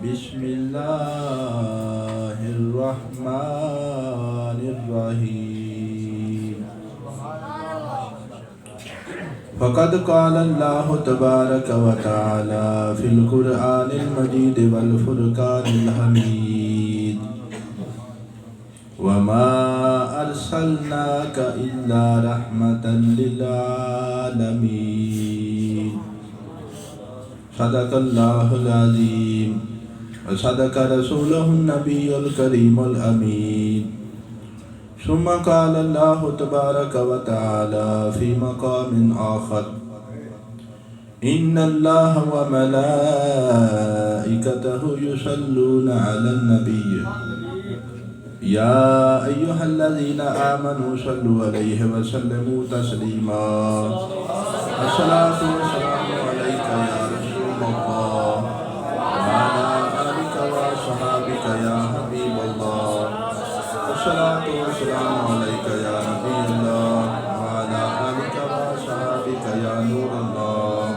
बिस्मिल्लाहिर्रहमानिर्रहीम। फ़क़द क़ालल्लाहु तबारक व तआला फ़िल क़ुरआनिल मजीद वल फ़ुरक़ानिल हमीद। वमा अर्सलनाका इल्ला रहमतन लिल आलमीन। सदक़ल्लाहुल अज़ीम व सदक़ रसूलुहुन नबियुल करीमुल अमीन। सुम्मा क़ालल्लाहु तबारक व तआला फ़ी मक़ामिन आख़र। इन्नल्लाह व मलाइकतहु युसल्लूना अलन नबिय्य या अय्युहल्लज़ीना आमनू सल्लु अलैहि व सल्लिमू तस्लीमा। अस्सलातु वस्सलामु अलैका या रसूलल्लाह व अला आलिका व अस्हाबिका या हबीबल्लाह। अस्सलातु वस्सलामु अलैका या नबियल्लाह व अला आलिका व अस्हाबिका या नूरल्लाह।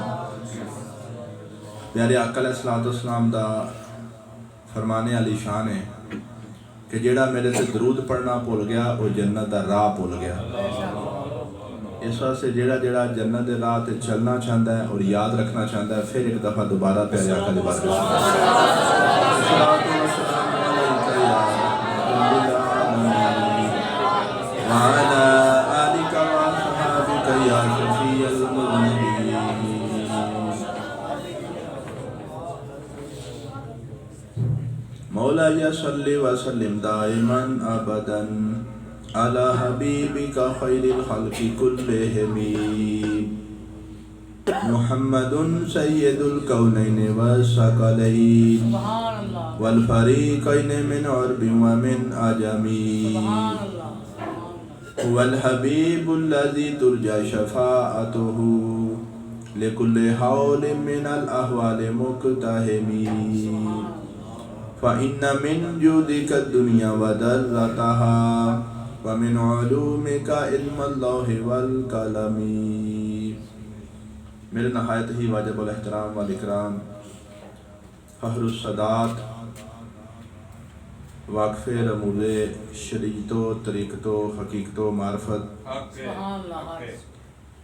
प्यारे आका अलैहिस्सलातु वस्सलाम दा फरमाने आली शान है कि जेड़ा मेरे से दरूद पढ़ना भुल गया वो जन्नत का राह भुल गया। इस वास्ते जेड़ा जेड़ा जन्नत के राह ते चलना चाहता है और याद रखना चाहता है, फिर एक दफ़ा दोबारा प्यारे आका दी बात मौला या सल्ली व सल्लिम दाइमन अबदन अला हबीबिका खैरिल खल्क़ि कुल्लिहिम मुहम्मदुन सय्यदुल कौनैन व सकलैन वल फरीक़ैन मिन अरबिन व मिन अजमी वल हबीबुल्लज़ी तुरजा शफ़ाअतुहु लिकुल्लि हौलिन मिनल अहवालि मुक़तहिमी। फ़इन्न मिन जुदिका दुनिया व दर्रतहा व मिन उलूमिका इल्मुल्लाहि वल कलमी। मेरे नहायत ही वाजिबुल एहतराम वल इकराम फ़हरुस सदात वाक़फ़े रमूले शरीयतो तरीक़तो हकीकतो मार्फत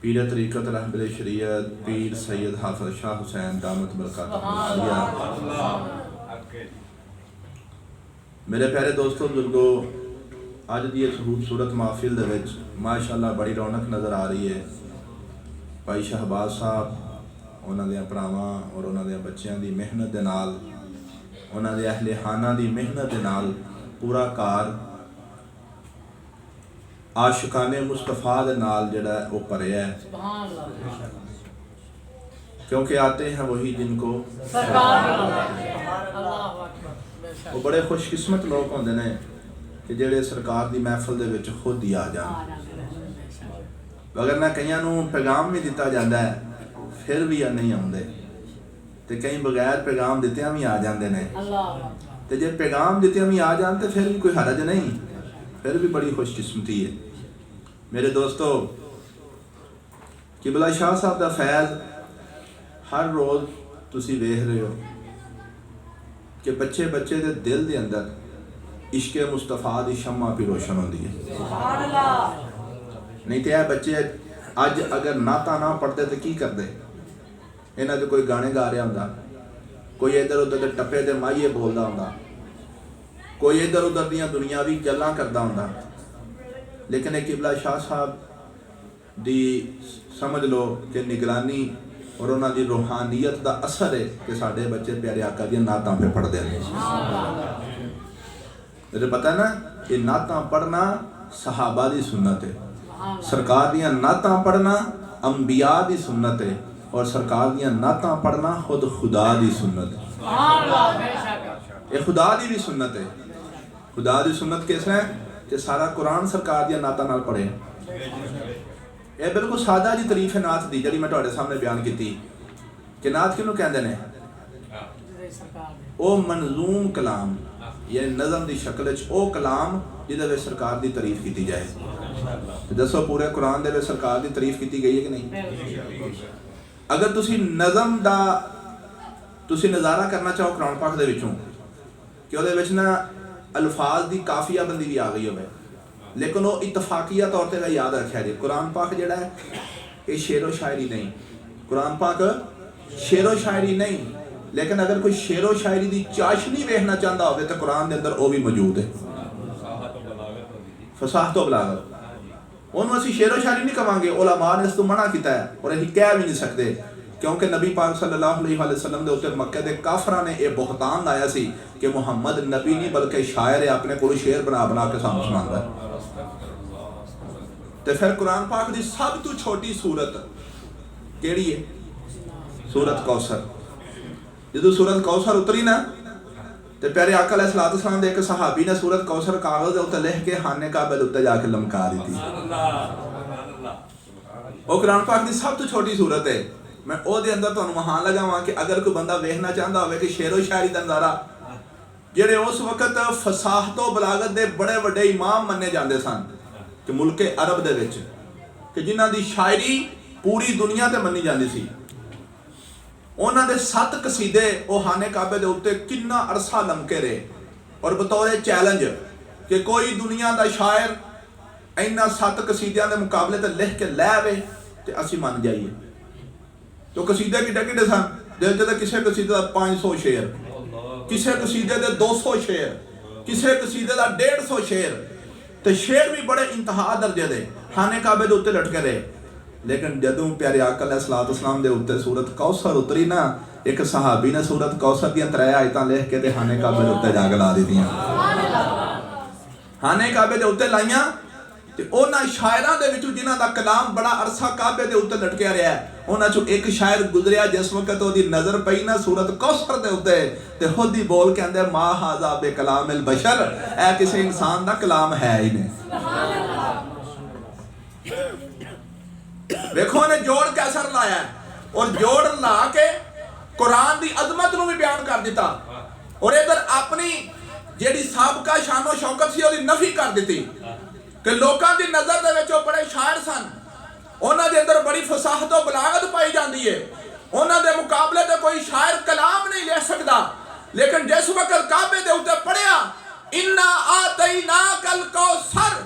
पीर तरीक़त रहबरे शरीयत पीर सैयद हाफ़िज़ शाह हुसैन दामत बरक़ातुहु। मेरे प्यारे दोस्तों बुजुर्गो, अज की इस खूबसूरत महफिल दे विच माशाअल्लाह बड़ी रौनक नज़र आ रही है। भाई शहबाज साहब उन्हां दे भरावां और उन्हां दे बच्चों की मेहनत दे नाल, उन्हां दे अहले खाना की मेहनत दे नाल पूरा घर आशिकाने मुस्तफा दे नाल जिहड़ा है वो भरिया है। क्योंकि आते हैं वही जिनको वो बड़े खुशकिस्मत लोग होंदे ने कि जेड़े सरकार की महफिल दे विच खुद ही आ जान। अगर ना कईयां नूं पैगाम भी दिता जाता है फिर भी नहीं आउंदे, ते कई बगैर पैगाम दित्तियां भी आ जाते हैं। तो जे पैगाम दित्तियां भी आ जान तो फिर भी कोई हरज नहीं, फिर भी बड़ी खुशकिस्मती है। मेरे दोस्तों, किबला शाह साहब का फैज़ हर रोज़ तुसी वेख रहे हो कि बच्चे बच्चे के दिल के अंदर इश्क़े मुस्तफा की शम्मा भी रोशन होती है। नहीं तो यह बच्चे अज अगर नाता ना पढ़ते तो की करते? इन्हां दे कोई गाने गा रहा होंदा, कोई इधर उधर के टप्पे दे माहिए बोलता होंदा, कोई इधर उधर दियां दुनियावी गल्लां करता होंदा। लेकिन एक किबला शाह साहब दी समझ लो कि निगरानी और उन्होंने रूहानियत का असर है कि साढ़े बच्चे प्यारे आका दी नातां पे पढ़ते हैं। मुझे पता ना ये नातां पढ़ना सहाबा की सुन्नत है, सरकार दियां नातां पढ़ना अंबिया की सुन्नत है, और सरकार दियां नातां पढ़ना खुद खुदा की सुन्नत है। ये खुदा की भी सुन्नत है। खुदा की सुन्नत किस है कि सारा कुरान सरकार दियां नातां नाल पढ़े। ये बिल्कुल सादा जी तारीफ है नात दी जी मैं तुहाडे सामने बयान की कि नात किनू कहंदे ने? ओ मंजूम कलाम, ये नज़म की शक्ल ओ कलाम जिहदे विच सरकार की तारीफ की जाए। दसो पूरे कुरान दे विच सरकार की तारीफ की गई है कि नहीं? अगर तुसी नज़म दा तुसी नज़ारा करना चाहो कुरान पाक दे विचों कि ਉਹਦੇ ਵਿੱਚ ना अल्फाज की काफिया बंदी भी आ गई हो, लेकिन वो इतफाकिया तौर पर याद रखा जी कुरान पाक जिहड़ा है ये शेरो शायरी नहीं, कुरान पाक शेरो शायरी नहीं, लेकिन अगर कोई शेरो शायरी की चाशनी वेखना चाहता हो तो कुरान के अंदर वो भी मौजूद है। फसाहत तो बलागत उन्होंने असी शेरो शायरी नहीं कहांगे, उलमा ने इस तो मना किया है और असीं कह भी नहीं सकते, क्योंकि नबी पाक सल्लल्लाहु अलैहि वसल्लम के उत्ते मक्के के काफरां ने यह बुहतान लाया सी कि मुहम्मद नबी नहीं बल्कि शायर है, अपने को शेर बना बना के सानू सुनांदा है। तो फिर कुरान पाक की सब तो छोटी सूरत केड़ी है? सूरत कौसर। जो सूरत कौसर उतरी ना तो प्यारे आका अलैहिस्सलातु वस्सलाम दे एक सहाबी ने सूरत कौसर कागज के उत्ते लिख के खाने काबे दे उत्ते जाके लमका दी थी। वो कुरान पाक की सब तो छोटी सूरत है। मैं ओहदे अंदर तुहानू वहां लगावां कि अगर कोई बंदा वेखना चाहता हो कि शेरो शायरी का नज़ारा जेड़े उस वक्त फसाहतो बलागत के बड़े बड़े इमाम मन्ने जाते सन कि मुल्के अरब दे विच कि जिन्हां दी शायरी पूरी दुनिया ते मन्नी जाती सी, उन्हां दे 7 कसीदे वो खाने काबे दे उत्ते कितना अरसा लमके रहे और बतौर चैलेंज कि कोई दुनिया का शायर इन्हां 7 कसीदियां दे मुकाबले ते लिख के लै आवे ते असीं मन जाइए। तो कसीदे किड्डे किड्डे सन, जिहदे किसी कसीदे का 500 शेर, किसी कसीदे के 200 शेर, किसी कसीदे का 150 शेर, तो शेर भी बड़े इंतहा दर्जे दे खाने काबे दे उत्ते लटके रहे। लेकिन जदों प्यारे आका अलैहिस्सलातु वस्सलाम दे उत्ते सूरत कौसर उतरी ना, एक सहाबी ने सूरत कौसर दी 3 आयतां लिख के ते खाने काबे दे उत्ते जाके ला दित्तियां। खाने काबे दे उत्ते लाइयां ते उन्हां शायरां दे विचों जिन्हां दा कलाम बड़ा अरसा काबे दे उत्ते लटकिया रहा है, उन्हां चों एक शायर गुजरिया जिस वक्त ओहदी नज़र पई ना सूरत कौसर दे उत्ते ते खुद ही बोल के आंदे मा हाज़ा बे कलामिल बशर, ऐ किसी इंसान दा कलाम है ही नहीं। देखो ने जोड़ कैसर लाया और जोड़ ला के कुरान की अजमत नूं भी बयान कर दिता और इधर अपनी जेड़ी साबका शानो शौकत सी ओहदी नफी कर दी कि लोगों की नज़र दे विच बड़े शायर सन, उन्हां दे अंदर बड़ी फसाहत और बलागत पाई जाती है, उन्हां दे मुकाबले ते कोई शायर कलाम नहीं ले सकता। लेकिन जिस वक्त काबे दे उत्ते पढ़िया इन्ना आतैनाकल कौसर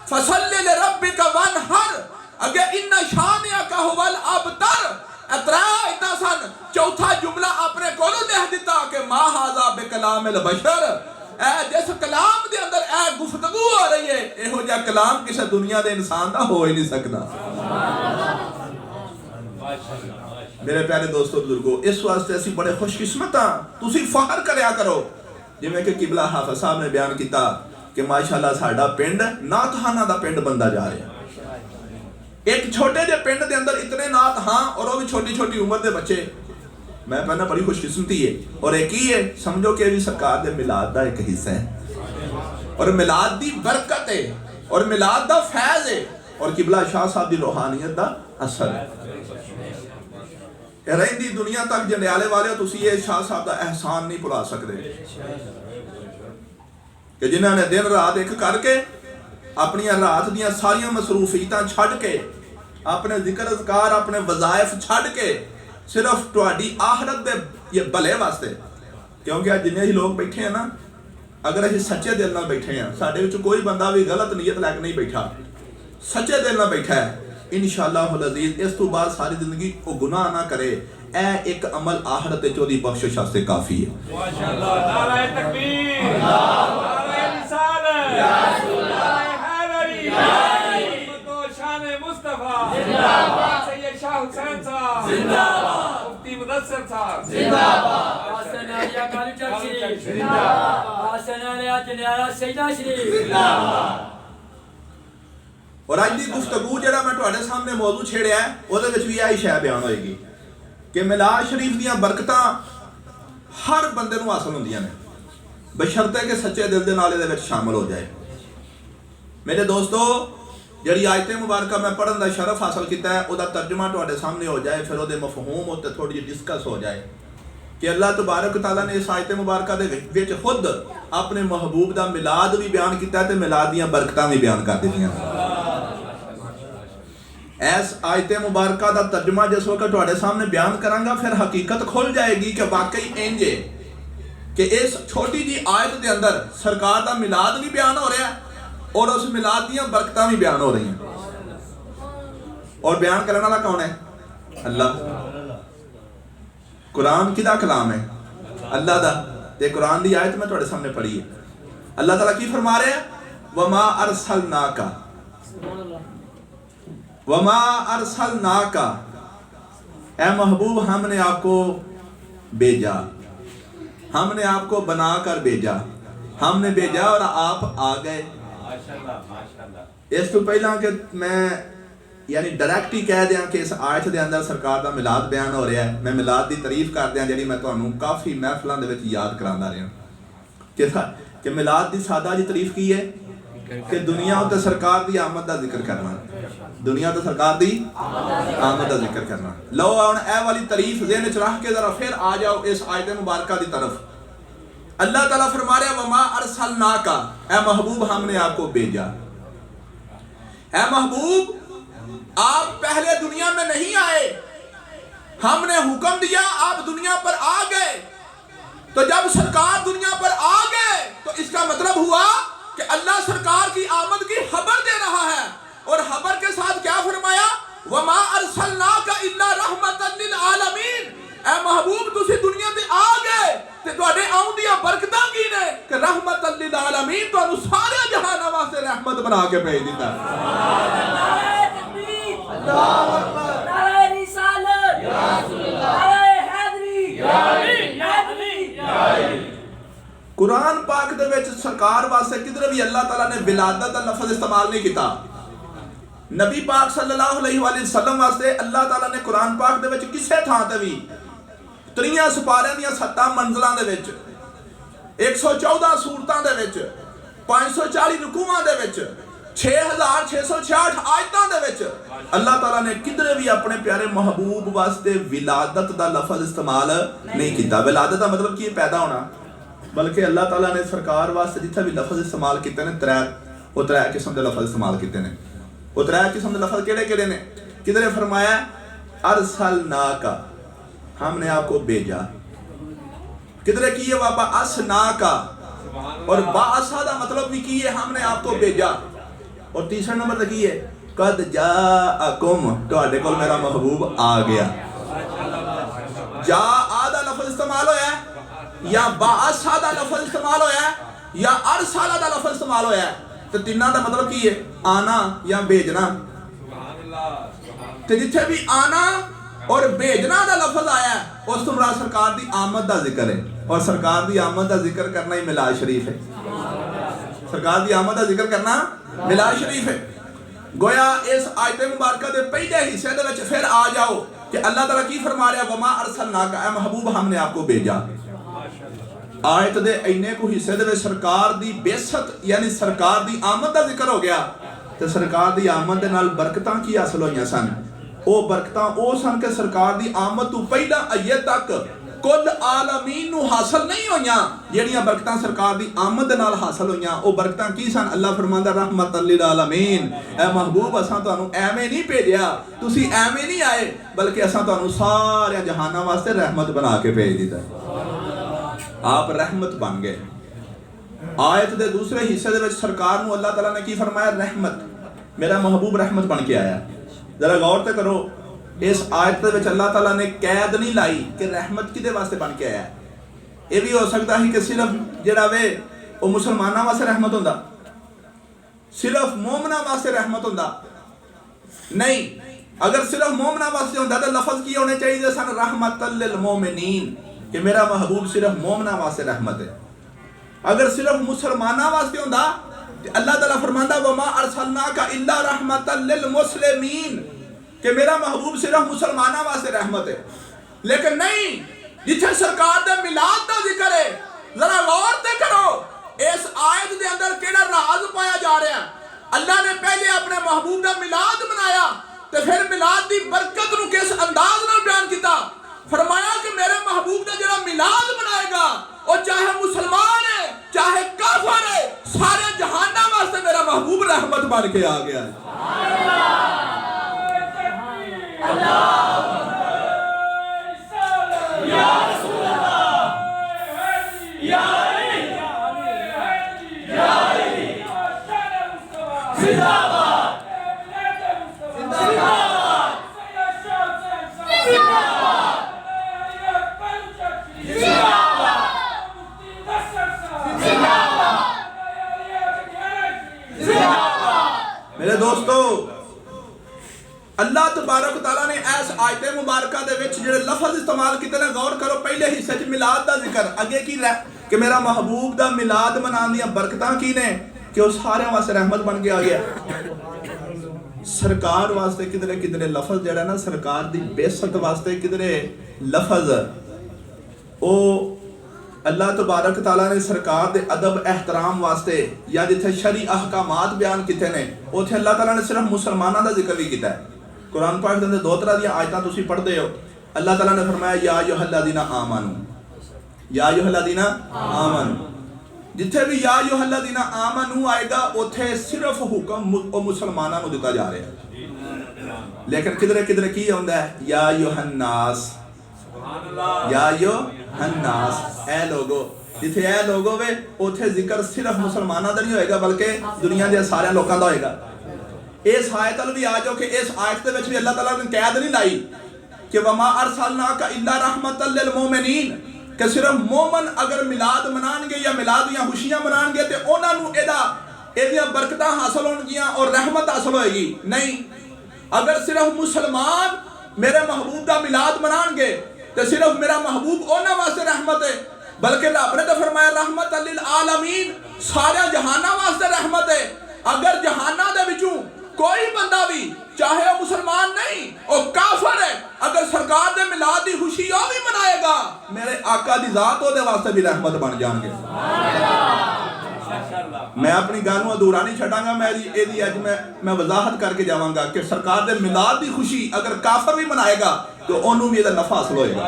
फसल्लि लिरब्बिका वनहर, अगे इन्ना शानिअका हुवल अबतर, इतरा इतना सन। चौथा जुमला अपने कोलों लिख दिता कि मा हाज़ा बे कलामिल बशर, जिस कलाम के अंदर ए गुफ्तगू हो रही है, इहो जिहा कलाम किसी दुनिया के इंसान का हो ही नहीं सकता। मेरे प्यारे दोस्तों बुजुर्गो, इस वास्ते असीं बड़े खुशकिस्मत हाँ, तुसीं फखर करया करो। जिवें कि किबला हाफिज़ साहब ने बयान किया कि माशाअल्लाह साडा पिंड नातखाना दा पिंड बनदा जा रहा। एक छोटे जे पिंड के अंदर इतने नात हाँ और वो भी छोटी छोटी उम्र के बच्चे, मैं कहना बड़ी खुशकिस्मती है। और एक ही है, समझो कि भी सरकार के मिलाद का एक हिस्सा है और मिलाद की बरकत है और मिलाद का फैज है और किबला शाह साहब की रूहानियत का असर है। रही दुनिया तक जंडियाले वाले तुसी ये शाह साहब का एहसान नहीं भुला सकते कि जिन्होंने दिन रात एक करके अपनी रात दियां सारियां मसरूफियतां छड्ड के अपने जिक्र अज़कार अपने वज़ाइफ छड्ड के सिर्फ तुहाडी आहरत दे ये भले वास्ते, क्योंकि आज जिन्ने लोग बैठे हैं ना, अगर असीं सच्चे दिल नाल बैठे हैं, साडे विच कोई बंदा भी गलत नीयत लैके नहीं बैठा, सच्चे दिल नाल बैठा है, इंशाअल्लाहुल अज़ीज़ इस तो बाद सारी जिंदगी वो गुनाह ना करे, ए एक अमल आहरत विच ओहदी बख्शिश वास्ते काफ़ी है। माशाअल्लाह, नारे तकबीर, नारे रिसालत, या रसूलल्लाह हैदरी, या शान मुस्तफा जिंदाबाद, सैयद शाह हुसैन साहब जिंदाबाद, मुफ्ती मुदस्सिर साहब जिंदाबाद, हसन अलिया काली चर्ची जिंदाबाद, हसन अलिया जनारा सैयदा शरीफ जिंदाबाद। और अज की गुफ्तगू जिहड़ा मैं तुहाडे सामने मौजू छेड़िया है उहदे विच भी यही शै बयान होएगी कि मिलाद शरीफ दीयां बरकतां हर बंदे नूं हासिल होंदियां ने, बशर्ते कि सच्चे दिल दे नाल इहदे विच शामिल हो जाए। मेरे दोस्तों, जिहड़ी आयत मुबारक मैं पढ़न दा शरफ हासिल किया है उहदा तर्जुमा तुहाडे सामने हो जाए, फिर उहदे मफहूम उत्ते थोड़ी जी डिस्कस हो जाए कि अल्लाह तबारक तआला ने इस आयत मुबारक दे विच खुद अपने महबूब दा मिलाद भी बयान किया ते मिलाद दीयां बरकतां भी बयान कर दित्तियां। इस आयत मुबारक का तर्जमा जिस वक्त तुहाडे सामने बयान करांगा फिर हकीकत खुल जाएगी कि वाकई इंज है कि इस छोटी जी आयत के अंदर सरकार का मिलाद भी बयान हो रहा है और उस मिलाद दी बरकतां भी बयान हो रही हैं। और बयान करने वाला कौन है? अल्लाह। कुरान किदा कलाम है? अल्लाह दा। ते कुरान दी आयत मैं तुहाडे सामने पढ़ी है। अल्लाह ताला की फरमा रहे हैं, वमा अरसलनाका ऐ महबूब हमने आपको भेजा, हमने आपको बनाकर भेजा, हमने भेजा और आप आ गए। इस तो पहला कि मैं यानी डायरैक्ट ही कह दिया कि इस आयत के अंदर सरकार का मिलाद बयान हो रहा है, मैं मिलाद की तारीफ कर दिया जी मैं तुहानू काफ़ी महफलों के याद करांदा रहा कि मिलाद की सादा जी तारीफ की है कि दुनिया उत्ते सरकार की आमद का जिक्र करना, दुनिया तो सरकार की आमद का जिक्र करना। लो हुण ए वाली तारीफ ज़हन च रख के जरा फिर आ जाओ इस आयत मुबारक की तरफ। अल्लाह ताला फरमा रहा वमा अरसलनाका, ए महबूब हमने आपको भेजा। ए महबूब आप पहले दुनिया में नहीं आए, हमने हुक्म दिया आप दुनिया पर आ गए। तो जब सरकार दुनिया पर आ गए तो इसका मतलब हुआ कि अल्लाह सरकार की आमद की खबर दे रहा है। और खबर के साथ क्या फरमाया? वमा अरसलनाका इल्ला रहमतन लिल आलमीन, ए महबूब तुसी दुनिया ते आ गए ते तुहाडे आउण दी बरकतां की ने कि रहमतन लिल आलमीन, तुहानू सारे जहानां वास्ते रहमत बना के भेज दिता। अल्लाहू अकबर, नारे रिसालत, या रसूलल्लाह, नारे हैदरी, या अली, या अली, या अली। कुरान पाक दे विच सरकार वास्ते किधर भी अल्लाह ताला ने विलादत दा लफ्ज़ इस्तेमाल नहीं किया। नबी पाक सल्लल्लाहु अलैहि वसल्लम वास्ते अल्लाह ताला ने कुरान पाक दे विच किसे थां ते भी 3 सुपारियां दी 7 मंजिलां दे विच 114 सूरतां दे विच 540 रुकूआं दे विच 6666 आयतां दे विच अल्लाह ताला ने किधर भी अपने प्यारे महबूब वास्ते विलादत दा लफ्ज़ इस्तेमाल नहीं किया। विलादत दा मतलब की पैदा होना, बल्कि अल्लाह ताला ने सरकार वास्ते जिथे भी लफ्ज़ इस्तेमाल किए ने 3 किस्म के लफ्ज़ इस्तेमाल किए ने। वो 3 किस्म के लफ्ज़ केड़े ने? किधरे फरमाया अरसलनाका, हमने आपको भेजा। किधरे की है बाबा असनाका, और बासा का मतलब भी की है हमने आपको भेजा। और तीसरा नंबर की है कद जाअकुम, तुहाडे कोल मेरा महबूब आ गया। जा आदा लफ्ज़ इस्तेमाल होया या बासा दा लफ्ज़ इस्तेमाल होया या अरसला दा लफ्ज़ इस्तेमाल होया, तो तीनों का मतलब की है आना या भेजना। तो जिथे भी आना और भेजना का लफ्ज़ आया उस तो मुराद सरकार की आमद का जिक्र है। और सरकार की आमद का जिक्र करना ही मिलाद शरीफ है। सरकार की आमद का जिक्र करना मिलाद शरीफ है। गोया इस आयत मुबारक के पहले हिस्से दे विच फिर आ जाओ कि अल्लाह ताला की फरमा रहा वमा अरसलनाका, ऐ महबूब हमने आपको भेजा। आयत दे इन्ने को हिस्से दे विच सरकार दी बेसत यानी सरकार दी आमद का जिक्र हो गया। तो सरकार दी आमद दे नाल बरकतां की हासिल होईयां सन। वो बरकतां ओ सन कि सरकार दी आमद तो पहला अजे तक कुल आलमीन नू हासिल नहीं होईयां। जेड़ियां बरकतां सरकार दी आमद दे नाल हासिल होईयां ओ बरकतां की सन? अल्लाह फरमांदा रहमतन लिल आलमीन, ऐ महबूब असां तुहानू एवें नहीं भेजिया, तुसी एवें नहीं आए, बल्कि असां तुहानू सारे जहानां वास्ते रहमत बना के भेज दिता। आप रहमत बन गए। आयत के दूसरे हिस्से दे विच सरकार नू अल्लाह ताला ने की फरमाया? रहमत, मेरा महबूब रहमत बन के आया। जरा गौर तो करो, इस आयत दे विच अल्लाह ताला ने कैद नहीं लाई कि रहमत किदे वास्ते बन के आया। ये भी हो सकता है कि सिर्फ जिहड़ा वे वो मुसलमाना वास्ते रहमत हुंदा, सिर्फ मोमना वास्ते रहमत हुंदा। नहीं, अगर सिर्फ मोमना वास्ते हुंदा तो लफ्ज़ की होने चाहिए सन रहमतल लिल मोमिनीन, कि मेरा महबूब सिर्फ मोमना वास्ते रहमत है। अगर सिर्फ मुसलमाना वास्ते हुंदा अल्लाह ताला फरमांदा वमा अरसलनाका इल्ला रहमतल लिल मुस्लिमीन, कि मेरा महबूब सिर्फ मुसलमाना वास्ते रहमत है। लेकिन नहीं, जिथे सरकार दे मिलाद दा जिक्र है, जरा गौर ते करो इस आयत दे अंदर केड़ा राज पाया जा रहा है। अल्लाह ने पहले अपने महबूब दा मिलाद बनाया ते फिर मिलाद दी बरकत नू किस अंदाज नाल बयान किया। फरमाया कि मेरे महबूब ने जरा मिलाद बनाएगा और चाहे मुसलमान है चाहे काफिर है, सारे जहाना वास्ते मेरा महबूब रहमत बन के आ गया है। मेरे दोस्तों, अल्लाह तबारक तआला ने इस आयत मुबारका दे विच जिहड़े लफज इस्तेमाल कीते ने, गौर करो। पहले हिस्से च मिलाद दा जिक्र, अगे की कि मेरा महबूब दा मिलाद मनाने दी बरकतां की ने कि वो सारे वास्ते रहमत बन के आ गया। सरकार वास्ते किधरे किधरे लफज जिहड़ा ना, सरकार दी बेइज्जत वास्ते किधरे लफज ओ अल्लाह तबारक तआला ने सरकार दे अदब एहतराम वास्ते या जिथे शरी अहकामात बयान किए ने, उत्थे अल्लाह ताला ने सिर्फ मुसलमानों का जिक्र भी किया है। कुरान पाक दे दो तरह दी आयतां तुसीं पढ़दे हो। अल्लाह ताला ने फरमाया या अय्युहल्लज़ीना आमनू, या अय्युहल्लज़ीना आमनू। जिथे भी या अय्युहल्लज़ीना आमनू आएगा उत्थे सिर्फ हुक्म ओ मुसलमानों को दिता जा रहा है। लेकिन किधरे किधरे की आउंदा है, या अय्युहन्नास, या अय्युहन्नास, ए लोगो। जिथे ए लोगो वे उत्थे जिक्र सिर्फ मुसलमानों का नहीं होएगा बल्कि दुनिया के सारे लोगों का होएगा। इस आयत भी आ जाओ कि इस आयत के भी अल्लाह ताला ने कैद नहीं लाई कि वमा अरसलनाका इल्ला रहमतल लिल मोमिनीन, कि सिर्फ मोमन अगर मिलाद मनाएंगे या मिलाद दियां खुशियां मनाएंगे तो उन्होंने एदियां बरकतां हासिल होणगियां और रहमत हासिल होएगी। नहीं, अगर सिर्फ मुसलमान मेरे महबूब का मिलाद मनाएंगे तो सिर्फ मेरा महबूब उन्हां वास्ते रहमत है, बल्कि रब ने तो फरमाया रहमतल लिल आलमीन, सारे जहाना वास्ते रहमत है। अगर जहाना दे विचों कोई बंदा भी, चाहे वो मुसलमान नहीं और काफर है, अगर सरकार दे मिलाद दी खुशी वो भी मनाएगा, मेरे आका दी जात ओदे वास्ते भी रहमत बन जाएंगे। मैं अपनी गल नूं अधूरा नहीं छड्डांगा, मैं अज मैं वजाहत करके जावांगा कि सरकार दे मिलाद दी खुशी अगर काफर भी मनाएगा तो उन्होंने भी इहदा नफा हासिल होएगा।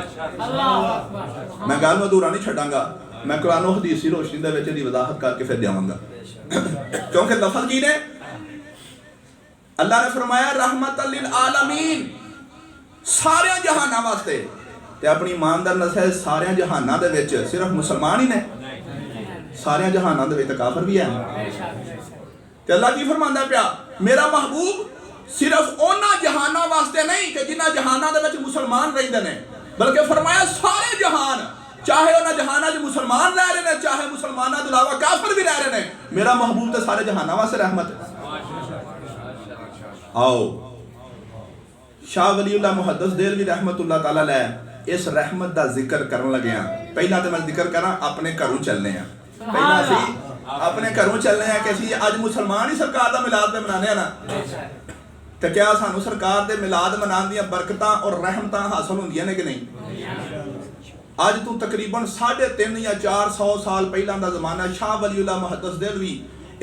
मैं गल नूं अधूरा नहीं छड्डांगा, मैं कुरान और हदीस की रोशनी दे विच इहदी वजाहत करके फिर जावांगा। क्योंकि लफज की ने अल्लाह ने फरमाया रहमतल लिल आलमीन, सारे जहाना वास्ते। ते अपनी ईमानदार नस्ल सारे जहाना दे विच सिर्फ मुसलमान ही ने, सारे जहाना दे विच काफर भी है। ते अल्लाह की फरमांदा पिया, मेरा महबूब सिर्फ उन्हां जहाना वास्ते नहीं कि जिन्हां जहाना दे विच मुसलमान रहिंदे ने, बल्कि फरमाया सारे जहान, चाहे उन्हां जहाना च मुसलमान रह रहे हैं, चाहे मुसलमानों के अलावा काफर भी रह रहे हैं, मेरा महबूब तो सारे जहाना वास्ते रहमत है। आओ शाह वलीउल्लाह मुहद्दिस देलवी रहमतुल्लाह ताला अलैह इस रहमत का जिक्र करन लगे हैं। पहला तो मैं जिक्र करा अपने घरों चलने हैं, पहला असी अपने घरों चलने हैं कि असी अज मुसलमान ही सरकार का मिलाद पे मनाने ना, तो क्या सानू सरकार के मिलाद मनाने दी बरकतां और रहमतां हासिल होंदियां ने कि नहीं। अज तो तकरीबन 350 या 400 साल पहला का जमाना, शाह वलीउल्लाह मुहद्दिस देलवी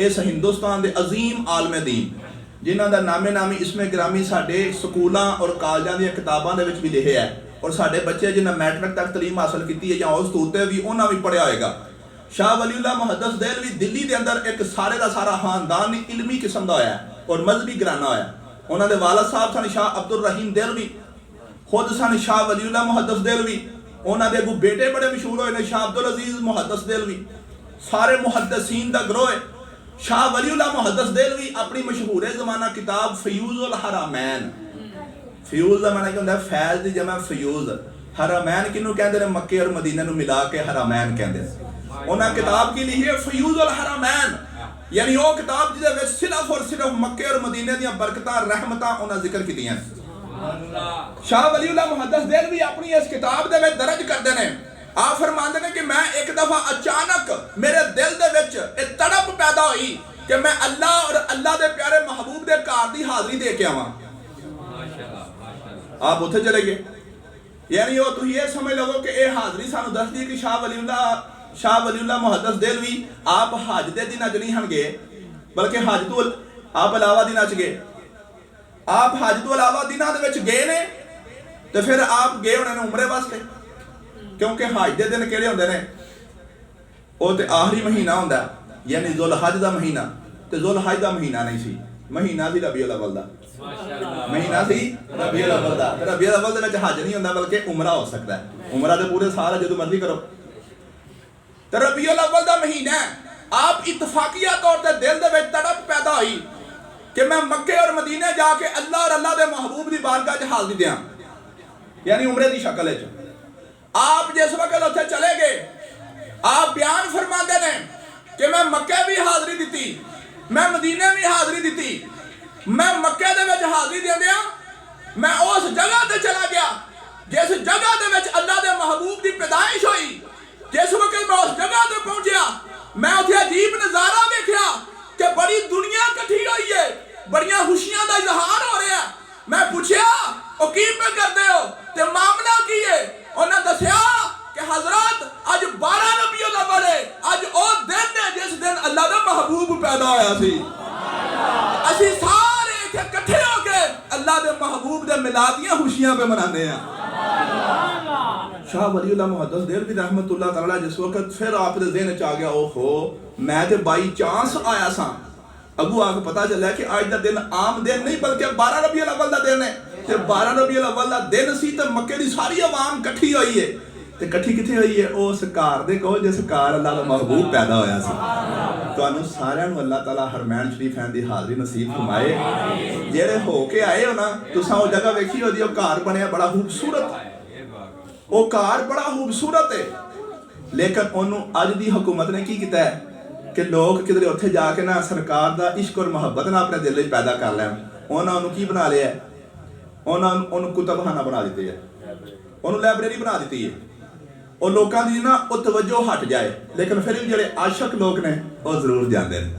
इस हिंदुस्तान के अजीम आलमे दीन जिन्हों का नामे नामी इसमें ग्रामी साडे स्कूलों और कॉलेजों दी किताबों के भी लिखे है, और साडे बच्चे जिन्हें मैट्रिक तक तलीम हासिल की है या उस तूते भी उन्हें भी पढ़िया होगा। शाह वलीउल्लाह मुहद्दिस देलवी दिल्ली के अंदर एक सारे का सारा खानदान इलमी किस्म का होया और मजहबी घराना होया। उन्होंने वालद साहब सन शाह अब्दुल रहीम देलवी, खुद सन शाह वलीउल्लाह मुहद्दिस देलवी, उन्होंने अगू बेटे बड़े मशहूर होए ने शाह अब्दुल अजीज मुहद्दिस देलवी, सारे मुहद्दिसीन का ग्रोह है। शाह वलीउल्लाह मुहद्दिस देलवी अपनी मशहूर जमाना किताब फयूजुल हरामैन, फयूज का माना क्या, फैज की जमा फयूज, हरामैन किनू कहते हैं, मक्के और मदीने नू मिला के हरामैन कहते हैं। उन्हें किताब की लिखी है फयूजुल हरामैन, यानी वो किताब जिहदे विच सिर्फ और सिर्फ मक्के और मदीने दी बरकतां रहमतां उन्हें जिक्र कीतियां। शाह वलीउल्लाह मुहद्दिस देलवी अपनी इस किताब दे विच दर्ज करते हैं, आप फरमाते हैं कि मैं एक दफा अचानक मेरे दिल दे विच एक तड़प पैदा हुई कि मैं अल्लाह और अल्लाह के प्यारे महबूब के घर की हाजरी दे के आवां। आप उत्थे चले गए, यानी वो तुम ये समझ लो कि यह हाजरी सानू दसदी है कि शाह वलीउल्लाह मुहद्दिस देलवी आप हज के दिनों च नहीं हन गए, बल्कि हज तो आप अलावा दिनों च गए। आप हज तो अलावा दिनों के गए ने, तो फिर आप गए होने उमरे वास्ते, क्योंकि हज के दिन किहड़े होंदे ने, वो तो आखिरी महीना होंदा, यानी जुल हज का महीना, तो जुल हज का महीना नहीं सी, ਮਹੀਨਾ ਸੀ ਰਬੀਉਲ ਅਵਲ ਦਾ, ਮਹੀਨਾ ਸੀ ਰਬੀਉਲ ਅਵਲ ਦਾ। ਰਬੀਉਲ ਅਵਲ ਦੇ ਵਿੱਚ ਹੱਜ ਨਹੀਂ ਹੁੰਦਾ ਬਲਕਿ ਉਮਰਾ ਹੋ ਸਕਦਾ ਹੈ। ਉਮਰਾ ਤੇ ਪੂਰੇ ਸਾਲ ਜਦੋਂ ਮਰਜ਼ੀ ਕਰੋ। ਤੇ ਰਬੀਉਲ ਅਵਲ ਦਾ ਮਹੀਨਾ ਆਪ ਇਤਫਾਕੀਆ ਤੌਰ ਤੇ ਦਿਲ ਦੇ ਵਿੱਚ ਤੜਪ ਪੈਦਾ ਹੋਈ ਕਿ ਮੈਂ ਮੱਕੇ ਔਰ ਮਦੀਨੇ ਜਾ ਕੇ ਅੱਲਾਹ ਔਰ ਅੱਲਾਹ ਦੇ महबूब ਦੀ ਬਾਰਗਾਹ 'ਚ ਹਾਜ਼ਰੀ ਦਿਆਂ, यानी उमरे की शक्ल है। आप जिस वक्त उत्थे चले गए आप बयान फरमाते ने कि मैं मक्के भी हाज़री दी, मैं मदीने भी हाज़री दी, मैं मक्के दे विच हाज़री देंदियां मैं उस जगह ते चला गया जिस जगह दे विच अल्लाह दे महबूब की पैदाइश हुई। जिस वक्त मैं उस जगह ते पहुंचा मैं उत्थे अजीब नज़ारा देखा कि बड़ी दुनिया इकट्ठी हुई है, बड़ियां खुशियां का इजहार हो रहा है। मैं पूछया ਉਹ ਕੀ ਪੇ ਕਰਦੇ ਹੋ ਤੇ ਮਾਮਲਾ ਕੀ ਹੈ? ਉਹਨਾਂ ਦੱਸਿਆ ਕਿ ਹਜ਼ਰਤ ਅੱਜ 12 ਰਬੀਉਲ ਅਵਲ ਹੈ, ਅੱਜ ਉਹ ਦਿਨ ਹੈ ਜਿਸ ਦਿਨ ਅੱਲਾਹ ਦਾ महबूब ਪੈਦਾ ਹੋਇਆ ਸੀ। ਅਸੀਂ ਸਾਰੇ ਇੱਥੇ ਇਕੱਠੇ ਹੋ ਕੇ ਅੱਲਾਹ ਦੇ महबूब ਦੇ ਮਿਲਾਦ ਦੀਆਂ ਖੁਸ਼ੀਆਂ ਪੇ ਮਨਾਉਂਦੇ ਆ। शाह वलीउल्लाह मुहद्दिस देहलवी रहमतुल्लाह तआला जिस वक्त फिर आप दे ज़हन च आ गया ओहो मैं ते बाई चांस आया सा, अगू आके पता चला कि आज दा दिन आम दिन नहीं बल्कि 12 रबीउल अव्वल दा दिन है। ते 12 रबीउल अव्वल दा दिन सी ते मक्के दी सारी आवाम इकट्ठी हुई है। ते इकट्ठी किथे हुई है? उस घर दे कोल जिस घर अल्लाह दा महबूब पैदा होया सी। तुहानू सारियां नू अल्लाह ताला हरमैन शरीफ दी हाज़री नसीब फरमाए। जेड़े हो के आए हो ना तुसां ओ जगह वेखी होदी ओ घर बनिया बड़ा खूबसूरत, वो घर बड़ा खूबसूरत है, लेकिन उन्होंने अज की हुकूमत ने की किया है कि लोग किधरे उत्थे जाके ना सरकार का इश्क और मुहब्बत ना अपने दिल पैदा कर लैन। उन्होंने की बना लिया? उन्होंने कुतबखाना बना दिते है, उन्होंने लाइब्रेरी बना दी है। और लोगों की ना वो तवज्जो हट जाए, लेकिन फिर भी जो आशक लोग ने वो जरूर जाते हैं।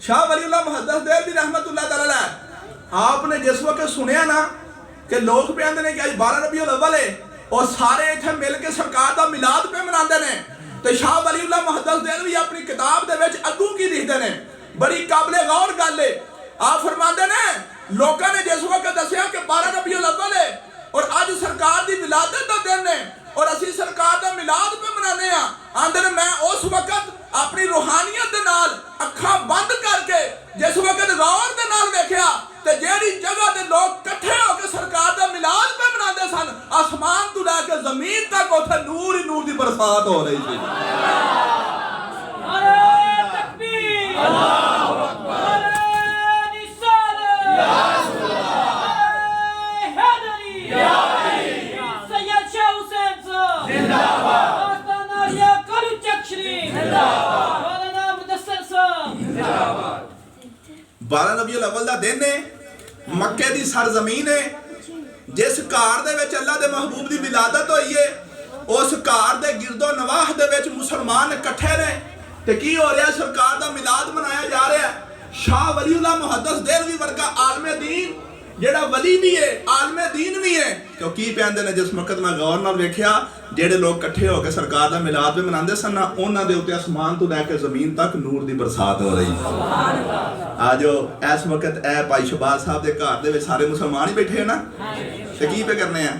शाह वलीउल्लाह मुहद्दिस देहलवी रहमतुल्लाह तआला आपने जिस वक्त सुनिया ना कि लोग पे आंदे ने कि आज 12 रबीउल अव्वल है और सारे इत्थे मिल के सरकार दा मिलाद पे मनांदे ने। ते शाह वलीउल्लाह मुहद्दिस देहलवी अपनी किताब दे विच अग्गू की लिखदे ने, बड़ी काबिले गौर गल है। आप फरमांदे ने लोकां ने जिस वक्त दस्सिया कि 12 रबीउल अव्वल है और आज सरकार दी मिलादत दा दिन है और असी सरकार दा मिलाद पे मनाने आ, आंदे ने मैं उस वक्त अपनी रूहानियत दे नाल अखां बंद करके जिस वक्त गौर दे नाल देखिया ते जेड़ी जगह दे लोग इकट्ठे होकर सरकार दा मिलाद पे मनाते सन, आसमान तो लैके जमीन तक उथे नूर ही नूर दी बरसात हो रही थी। नारे तकबीर, अल्लाहु अकबर, नारे रिसालत, या रसूल अल्लाह, हैदरी, या अली, सैयद शाह हुसैन साहब जिंदाबाद, आस्ताना या करू चक्शरी जिंदाबाद, मौलाना मुदस्सिर साहब जिंदाबाद। 12 रबीउल अव्वल दा दिन है, मक्के दी सरजमीन है, जिस घर दे विच अल्लाह दे महबूब दी विलादत होई है उस घर दे गिरदो नवाह दे विच मुसलमान इकट्ठे ने ते की हो रहा? सरकार दा मिलाद मनाया जा रहा है। शाह वलीउल्लाह मुहद्दिस देहलवी वर्गा आलमे दीन जेड़ा वली भी है आलमे दीन भी है, तो की कहंदे ने जिस वक्त मैं गौर नाल वेखिया जेड़े लोग इकट्ठे होकर सरकार दा मिलाद पे मनांदे सन ना उन्हां दे उत्ते आसमान तो लैके जमीन तक नूर दी बरसात हो रही। आजो इस वक्त ए भाई शहबाज साहब दे घर दे विच सारे मुसलमान ही बैठे हैं ना, ते की पे करने आ?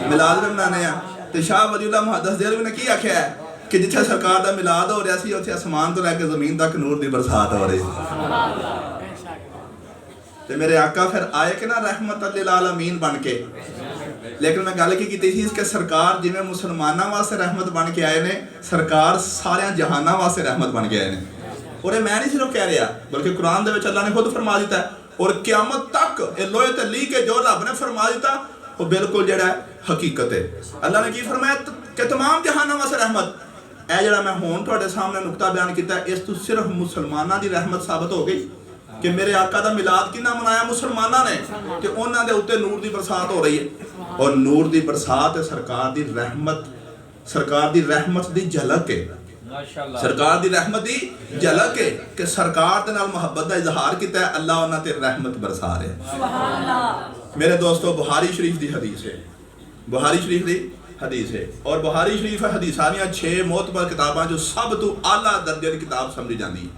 मिलाद पे मनाने आ। ते शाह वलीउल्लाह मुहद्दिस देहलवी ने की आख्या है कि जिथे सरकार दा मिलाद हो रहा सी उत्थे आसमान तो लैके जमीन तक नूर दी बरसात हो रही। ते मेरे आका फिर आए कि ना रहमत लिल आलमीन बन के, लेकिन मैं गल की थी कि सरकार जिवें मुसलमानों वास्ते रहमत बन के आए ने, सरकार सारे जहाना वास्ते रहमत बन के आए ने। और ये मैं नहीं सिर्फ कह रहा बल्कि कुरान दे विच अल्लाह ने खुद फरमा दिता है और क़यामत तक ये लोहे ते ली के जो रब ने फरमा दिता वो बिल्कुल जिहड़ा हकीकत है। अल्लाह ने की फरमाया कि तमाम जहाना वास्ते रहमत। ए जिहड़ा मैं हुण तुहाडे सामने नुकता बयान किया इस तो सिर्फ मुसलमानों की रहमत साबित हो गई कि मेरे आका दा मिलाद किन्ना मनाया? मुसलमानों ने, ते उन्हां दे उत्ते नूर दी बरसात हो रही है। और नूर दी बरसात है सरकार दी रहमत, सरकार दी रहमत दी झलक है, सरकार दी रहमत दी झलक है कि सरकार दे नाल मुहब्बत दा इजहार कीता है, अल्लाह उन्हां ते रहमत बरसा रहा है। सुभान अल्लाह। मेरे दोस्तों बुखारी शरीफ दी हदीस है, बुखारी शरीफ दी हदीस है और बुखारी शरीफ हदीसां दी 6 मोतबर किताबां जो सब तो आला दर्जे दी किताब समझी जाती है।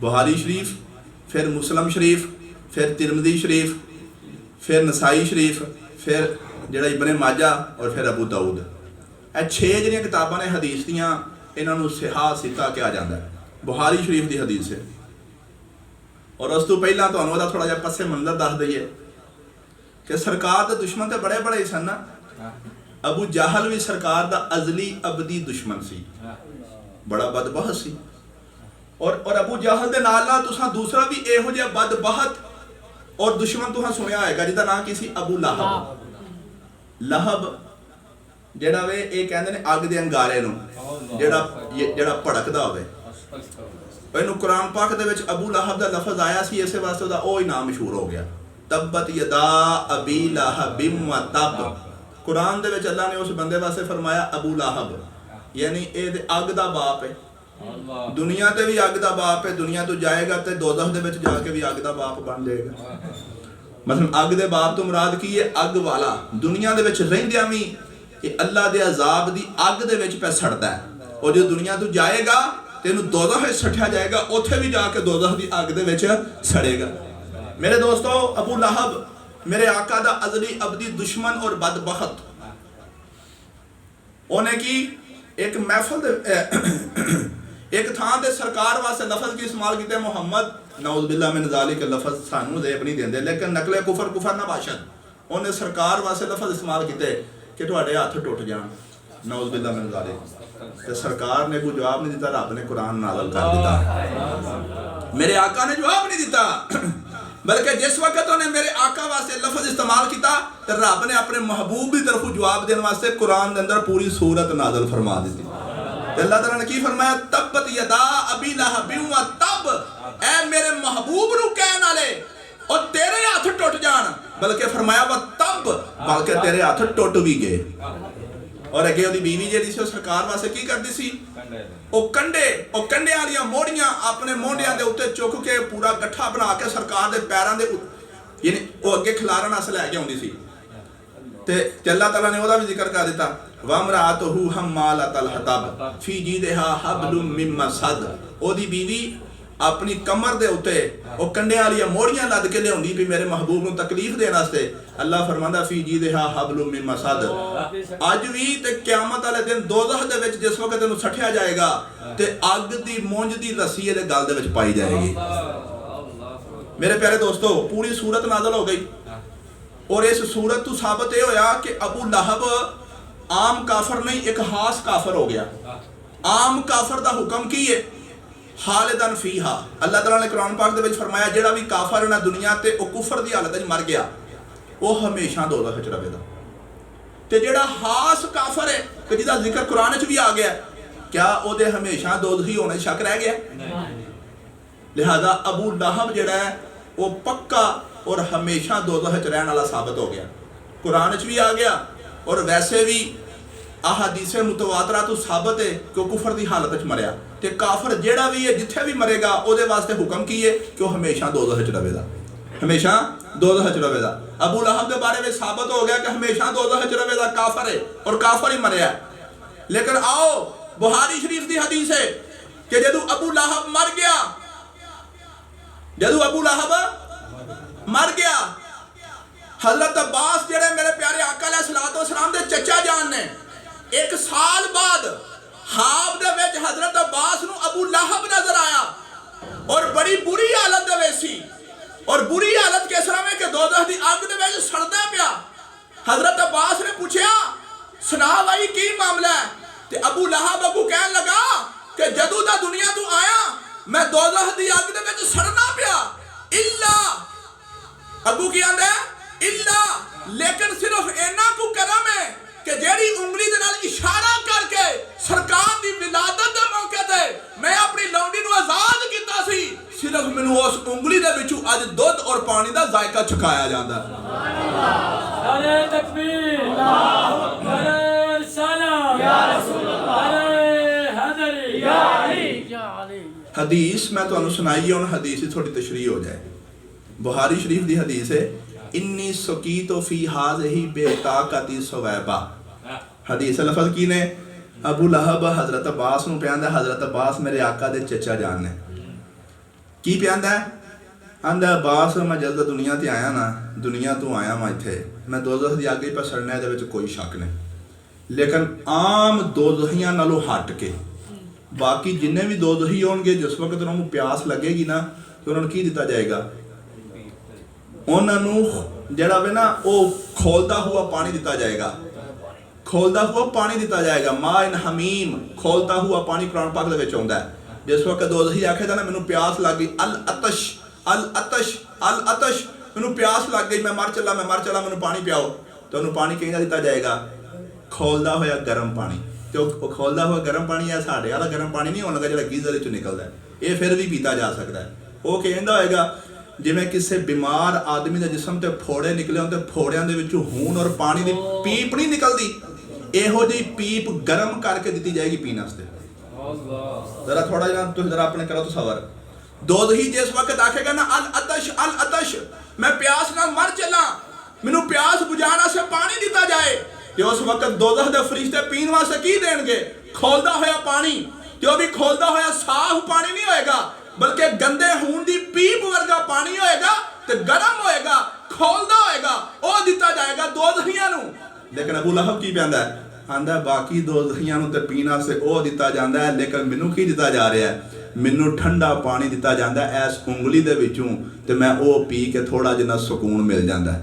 बुखारी शरीफ, फिर मुस्लिम शरीफ, फिर तिरमिज़ी शरीफ, फिर नसाई शरीफ, फिर जिहड़ा इब्ने माजा और फिर अबू दाऊद। ये 6 जिहड़ियां किताबां ने हदीस दियां इन्हां नूं सिहा सिता कहा जाता है। बुखारी शरीफ की हदीस है और उस तो पहला ਤੁਹਾਨੂੰ ਉਹਦਾ ਥੋੜਾ ਜਿਹਾ ਪਾਸੇ ਮੰਜ਼ਰ ਦੱਸ ਦਈਏ ਕਿ ਸਰਕਾਰ ਦੇ ਦੁਸ਼ਮਣ ਤੇ ਬੜੇ ਬੜੇ ਸਨ ਨਾ। ਅਬੂ ਜਾਹਲ ਵੀ ਸਰਕਾਰ ਦਾ ਅਜ਼ਲੀ ਅਬਦੀ ਦੁਸ਼ਮਣ ਸੀ, ਬੜਾ ਬਦਬਖਤ ਸੀ। ਔਰ ਅਬੂ ਜਾਹਲ ਦੇ ਨਾਲ ਤੁਸਾਂ ਦੂਸਰਾ ਵੀ ਇਹੋ ਜਿਹਾ ਬਦਬਖਤ ਔਰ ਦੁਸ਼ਮਣ ਤੁਸਾਂ ਸੁਣਿਆ ਹੋਏਗਾ ਜਿਹਦਾ ਨਾਮ ਕੀ ਸੀ? ਅਬੂ ਲਾਹਬ। ਲਾਹਬ ਜਿਹੜਾ ਵੇ ਇਹ ਕਹਿੰਦੇ ਨੇ ਅੱਗ ਦੇ ਅੰਗਾਰੇ ਨੂੰ ਜਿਹੜਾ ਭੜਕਦਾ ਹੋਵੇ। ਇਹਨੂੰ ਕੁਰਾਨ ਪਾਕ ਦੇ ਵਿੱਚ ਅਬੂ ਲਾਹਬ ਦਾ ਲਫ਼ਜ਼ ਆਇਆ ਸੀ, ਇਸੇ ਵਾਸਤੇ ਉਹਦਾ ਉਹ ਹੀ ਨਾਮ ਮਸ਼ਹੂਰ ਹੋ ਗਿਆ, ਤਬਤ ਯਦਾ ਅਬੀ ਲਾਹਬਿਮ व तब। ਕੁਰਾਨ ਦੇ ਵਿੱਚ ਅੱਲਾਹ ਨੇ ਉਸ ਬੰਦੇ ਵਾਸਤੇ ਫਰਮਾਇਆ ਅਬੂ ਲਾਹਬ, ਯਾਨੀ ਇਹ ਤੇ ਅੱਗ ਦਾ ਬਾਪ ਹੈ। ਦੁਨੀਆ ਤੇ ਵੀ ਅੱਗ ਦਾ ਬਾਪ ਹੈ, ਦੁਨੀਆ ਤੋਂ ਜਾਏਗਾ ਤੇ ਦੋਜ਼ਖ ਦੇ ਵਿੱਚ ਜਾ ਕੇ ਵੀ ਅੱਗ ਦਾ ਬਾਪ ਬਣ ਜਾਏਗਾ। ਮਤਲਬ ਅੱਗ ਦੇ ਬਾਪ ਤੋਂ ਮੁਰਾਦ ਕੀ ਹੈ? ਅੱਗ ਵਾਲਾ। ਦੁਨੀਆ ਦੇ ਵਿੱਚ ਰਹਿੰਦਿਆਂ ਵੀ ਇਹ ਅੱਲਾਹ ਦੇ ਅਜ਼ਾਬ ਦੀ ਅੱਗ ਦੇ ਵਿੱਚ ਪੈ ਸੜਦਾ ਹੈ, ਔਰ ਜਦੋਂ ਦੁਨੀਆ ਤੋਂ ਜਾਏਗਾ ਤੇ ਇਹਨੂੰ ਦੋਜ਼ਖ ਵਿੱਚ ਸੱਟਿਆ ਜਾਏਗਾ, ਉੱਥੇ ਵੀ ਜਾ ਕੇ ਦੋਜ਼ਖ ਦੀ ਅੱਗ ਦੇ ਵਿੱਚ ਸੜੇਗਾ। ਮੇਰੇ ਦੋਸਤੋ, ਅਬੂ ਲਾਹਬ ਮੇਰੇ ਆਕਾ ਦਾ ਅਜ਼ਲੀ ਅਬਦੀ ਦੁਸ਼ਮਨ ਔਰ ਬਦਬਖਤ। ਉਹਨੇ ਕੀ ਇੱਕ ਮਹਿਫਲ ਦੇ ਇੱਕ ਥਾਂ ਤੇ ਸਰਕਾਰ ਵਾਸਤੇ ਲਫ਼ਜ਼ ਕੀ ਇਸਤੇਮਾਲ ਕੀਤੇ? ਮੁਹੰਮਦ ਨਊਜ਼ ਬਿल्ला मिन ज़ालिक लफ़ज़ सानू ज़ेब नहीं देंदे, लेकिन नकले कुफर ना बाशद। ਉਹਨੇ ਸਰਕਾਰ ਵਾਸਤੇ ਲਫ਼ਜ਼ ਇਸਤੇਮਾਲ ਕੀਤੇ ਕਿ ਤੁਹਾਡੇ ਹੱਥ ਟੁੱਟ ਜਾਣ, ਨਊਜ਼ ਬਿल्ला मिन ज़ालिक। ਤੇ ਸਰਕਾਰ ਨੇ ਕੋਈ ਜਵਾਬ ਨਹੀਂ ਦਿੱਤਾ, ਰੱਬ ਨੇ ਕੁਰਾਨ ਨਾਜ਼ਲ ਕਰ ਦਿੱਤਾ। ਮੇਰੇ ਆਕਾ ਨੇ ਜਵਾਬ ਨਹੀਂ ਦਿੱਤਾ, बल्कि जिस वक्त उन्हें मेरे आका वास्ते लफ्ज इस्तेमाल किया तो रब ने अपने महबूब की तरफ जवाब देने वास्ते कुरान के अंदर पूरी सूरत नाज़िल फरमा दी। अल्लाह ताला ने की फरमाया? तब्बत यदा अबी लहबिन व तब। ऐ मेरे महबूब नूं कहण वाले और तेरे हाथ टुट जान, बल्कि फरमाया व तब, बल्कि तेरे हाथ टुट भी गए। और अगे ਉਹਦੀ बीवी ਜਿਹੜੀ ਸੀ ਉਹ ਸਰਕਾਰ ਵਾਸਤੇ ਕੀ ਕਰਦੀ ਸੀ? ਉਹ ਕੰਡਿਆਂ ਵਾਲੀਆਂ ਮੋੜੀਆਂ ਆਪਣੇ ਮੋਢਿਆਂ ਦੇ ਉੱਤੇ ਚੁੱਕ ਕੇ ਪੂਰਾ ਗੱਠਾ ਬਣਾ ਕੇ ਸਰਕਾਰ ਦੇ ਪੈਰਾਂ ਦੇ ਯਾਨੀ ਉਹ ਅੱਗੇ ਖਿਲਾਰਨ ਵਾਸਤੇ ਲੈ ਕੇ ਆਉਂਦੀ ਸੀ। ਤੇ ਅੱਲਾਹ ਤਾਲਾ ਨੇ ਉਹਦਾ ਵੀ ਜ਼ਿਕਰ ਕਰ ਦਿੱਤਾ, ਵਮਰਾਤੁਹੂ ਹਮਾਲਤਲ ਹਤਬ ਫੀ ਜੀਦਿਹਾ ਹਬਲੁਮ ਮਿਨ ਮਸਦ। ਉਹਦੀ बीवी अपनी कमर दे उत्ते ਉਹ ਕੰਡਿਆਂ ਵਾਲੀਆਂ ਮੋੜੀਆਂ ਲੱਦ ਕੇ ਲਿਆਉਂਦੀ ਵੀ ਮੇਰੇ ਮਹਿਬੂਬ ਨੂੰ ਤਕਲੀਫ ਦੇਣ ਵਾਸਤੇ। ਅੱਲਾਹ ਫਰਮਾਂਦਾ ਫੀ ਜੀਦਿਹਾ ਹਬਲੁਮ ਮਿਨ ਮਸਦ। ਅੱਜ ਵੀ ਤੇ ਕਿਆਮਤ ਵਾਲੇ ਦਿਨ ਦੋਜ਼ਖ ਦੇ ਵਿੱਚ ਜਿਸ ਵਕਤ ਇਹਨੂੰ ਸੱਟਿਆ ਜਾਏਗਾ ਤੇ ਅੱਗ ਦੀ ਮੁੰਝ ਦੀ ਰੱਸੀ ਇਹਦੇ ਗਲ ਦੇ ਵਿੱਚ ਪਾਈ ਜਾਏਗੀ। ਮੇਰੇ ਪਿਆਰੇ ਦੋਸਤੋ, ਪੂਰੀ ਸੂਰਤ ਨਾਜ਼ਲ ਹੋ ਗਈ ਔਰ ਇਸ ਸੂਰਤ ਤੋਂ ਸਾਬਤ ਇਹ ਹੋਇਆ ਕਿ ਅਬੂ ਲਾਹਬ ਆਮ ਕਾਫਰ ਨਹੀਂ, ਇੱਕ ਖਾਸ ਕਾਫਰ ਹੋ ਗਿਆ। ਆਮ ਕਾਫਰ ਦਾ ਹੁਕਮ ਕੀ ਹੈ? ਖਾਲਿਦਨ ਫੀਹਾ। ਅੱਲਾਹ ਤਾਲਾ ਨੇ ਕੁਰਾਨ ਪਾਕ ਦੇ ਵਿੱਚ ਫਰਮਾਇਆ ਜਿਹੜਾ ਵੀ ਕਾਫਰ ਹੈ ਨਾ ਦੁਨੀਆ ਤੇ ਉਹ ਕੁਫਰ ਦੀ ਹਾਲਤ ਵਿੱਚ ਮਰ ਗਿਆ ਉਹ ਹਮੇਸ਼ਾ ਦੋਜ਼ਖ ਵਿੱਚ ਰਹੇਗਾ। ਤੇ ਜਿਹੜਾ ਖਾਸ ਕਾਫਰ ਹੈ ਕਿ ਜਿਹਦਾ ਜ਼ਿਕਰ ਕੁਰਾਨ ਵਿੱਚ ਵੀ ਆ ਗਿਆ, ਕਿਆ ਉਹਦੇ ਹਮੇਸ਼ਾ ਦੋਜ਼ਖੀ ਹੋਣੇ ਸ਼ੱਕ ਰਹਿ ਗਿਆ? ਲਿਹਾਜ਼ਾ ਅਬੂ ਲਾਹਬ ਜਿਹੜਾ ਹੈ ਉਹ ਪੱਕਾ और हमेशा दोज़ख च रहने वाला साबित हो गया। कुरान च भी आ गया और वैसे भी अहादीसे मुतवातरा तो साबित है कि कुफर की हालत च मरिया। ते काफर जेड़ा भी है जिथे भी मरेगा ਉਹਦੇ वास्ते हुक्म की है कि वह हमेशा दोज़ख च रहेगा, हमेशा दोज़ख च रहेगा। अबू लहब के बारे में साबित हो गया कि हमेशा दोज़ख च रहेगा, काफर है और काफर ही मरिया। लेकिन आओ बुखारी शरीफ की हदीस है कि जदों अबू लहब मर गया, जदों अबू लहब मर गया, हजरत अब्बास जेड़े मेरे प्यारे आका अलैहिस्सलाम दे चचा जान ने एक साल बाद ख्वाब दे विच हजरत अब्बास नूं अबू लहब नजर आया और बड़ी बुरी हालत दे विच सी। और बुरी हालत किस तरह में कि दोज़ख दी अग दे विच सड़दा पिया। हजरत अब्बास ने पूछा सुना भाई की मामला है? ते अबू लहब अगू कहन लगा कि जदों दा दुनिया तू आया मैं दोज़ख दी अग दे विच सड़ना पिया। इल्ला अगू की आंदा इल्ला, लेकिन सिर्फ इन्ना को करम है कि जेड़ी उंगली दे नाल इशारा करके सरकार दी विलादत दे मौके ते मैं अपनी लौंडी नूं आजाद कीता सी, सिर्फ मैनू उस उंगली दे विचों अज दुध और पानी दा जायका छकाया जांदा। नारे तकबीर, नारे सलाम या रसूल अल्लाह, नारे हैदरी या अली। हदीस मैं तुहानू सुनाई है, हुण हदीस की थोड़ी तशरीह हो जाए। बुखारी शरीफ की हदीस है, इन्नी सकीतो फी हाज़िही बेताकती सवैबा। हदीस लफज की ने? अबू लहब हजरत अब्बास नूं पियांदा, हजरत अब्बास मेरे आका दे चचा जान ने। की पियांदा? आंदा अब्बास मैं जल्द दुनिया ते आया ना, दुनिया तो आया मैं इत्थे, मैं दोज़ख दी अग पर सड़ने दे विच कोई शक नहीं। लेकिन आम दोज़खियां नालों हट के बाकी जिन्ने भी दोज़खी होणगे जिस वक्त उन्होंने प्यास लगेगी ना ਤੇ ਉਹਨਾਂ ਨੂੰ ਕੀ ਦਿੱਤਾ ਜਾਏਗਾ? ਉਹਨਾਂ ਨੂੰ ਜਿਹੜਾ ਵੇ ਨਾ ਉਹ ਖੋਲਦਾ हुआ पानी ਦਿੱਤਾ ਜਾਏਗਾ। ਖੋਲਦਾ हुआ पानी ਦਿੱਤਾ ਜਾਏਗਾ। ਮਾਇਨ ਹਮੀਮ, ਖੋਲਦਾ हुआ पानी ਕੁਰਾਨ ਪਾਕ ਦੇ ਵਿੱਚ ਆਉਂਦਾ ਹੈ। ਜਿਸ ਵਕਤ ਦੋਜ਼ਖੀ ਆਖੇਗਾ ਨਾ ਮੈਨੂੰ ਪਿਆਸ ਲੱਗ ਗਈ, ਅਲ ਅਤਸ਼ ਅਲ ਅਤਸ਼ ਅਲ ਅਤਸ਼, ਮੈਨੂੰ ਪਿਆਸ ਲੱਗ ਗਈ, ਮੈਂ ਮਰ ਚੱਲਾ ਮੈਨੂੰ ਪਾਣੀ ਪਿਆਓ, ਤੇ ਉਹਨੂੰ ਪਾਣੀ ਕਿਹਦਾ ਦਿੱਤਾ ਜਾਏਗਾ? ਖੋਲਦਾ ਹੋਇਆ ਗਰਮ ਪਾਣੀ। ਤੇ ਉਹ ਖੋਲਦਾ ਹੋਇਆ ਗਰਮ ਪਾਣੀ ਹੈ, ਸਾਡੇ ਵਾਲਾ ਗਰਮ ਪਾਣੀ ਨਹੀਂ ਹੋਣ ਲੱਗਾ ਜਿਹੜਾ ਗੀਜ਼ਰ ਵਿੱਚੋਂ ਨਿਕਲਦਾ, ਇਹ ਫਿਰ ਵੀ ਪੀਤਾ ਜਾ ਸਕਦਾ ਹੈ। ਉਹ ਕਹਿੰਦਾ ਹੋਏਗਾ ਜਿਵੇਂ ਕਿਸੇ ਬਿਮਾਰ ਆਦਮੀ ਦੇ ਜਿਸਮ ਤੇ ਫੋੜੇ ਨਿਕਲੇ ਹੋਣ ਤੇ ਫੋੜਿਆਂ ਦੇ ਵਿੱਚੋਂ ਖੂਨ ਔਰ ਪਾਣੀ ਦੀ ਪੀਪ ਨਹੀਂ ਨਿਕਲਦੀ, ਇਹੋ ਜਿਹੀ ਪੀਪ ਗਰਮ ਕਰਕੇ ਦਿੱਤੀ ਜਾਏਗੀ ਪੀਣ ਵਾਸਤੇ। जरा थोड़ा जिहा तुसीं जरा अपने करो तसव्वुर। दोज़खी जिस वक्त आखेगा ना अल अतश, मैं प्यास नाल मर चला, मैनू प्यास बुझाने से पानी दिता जाए, ते उस वक्त दोज़ख दे फरिश्ते पीण वास्ते की देणगे? खोलदा होया पानी। ते वो भी खोलदा होया साफ पानी नहीं होएगा, बल्कि गंदे खून दी पीप वर्गा पानी होएगा, ते गरम होएगा, खोलदा होएगा, वो दिता जाएगा दोज़खियां नू। लेकिन अबू लहब की कहंदा है? आंदा बाकी दोज़खियां नूं ते पीण वास्ते ਉਹ ਦਿੱਤਾ ਜਾਂਦਾ ਹੈ, ਲੇਕਿन ਮੈਨੂੰ ਕੀ ਦਿੱਤਾ ਜਾ ਰਿਹਾ ਹੈ? ਮੈਨੂੰ ਠੰਡਾ ਪਾਣੀ ਦਿੱਤਾ ਜਾਂਦਾ ਹੈ ਇਸ ਉਂਗਲੀ ਦੇ ਵਿੱਚੋਂ, ਤੇ ਮੈਂ ਉਹ ਪੀ ਕੇ ਥੋੜਾ ਜਿਹਾ ਸਕੂਨ ਮਿਲ ਜਾਂਦਾ ਹੈ।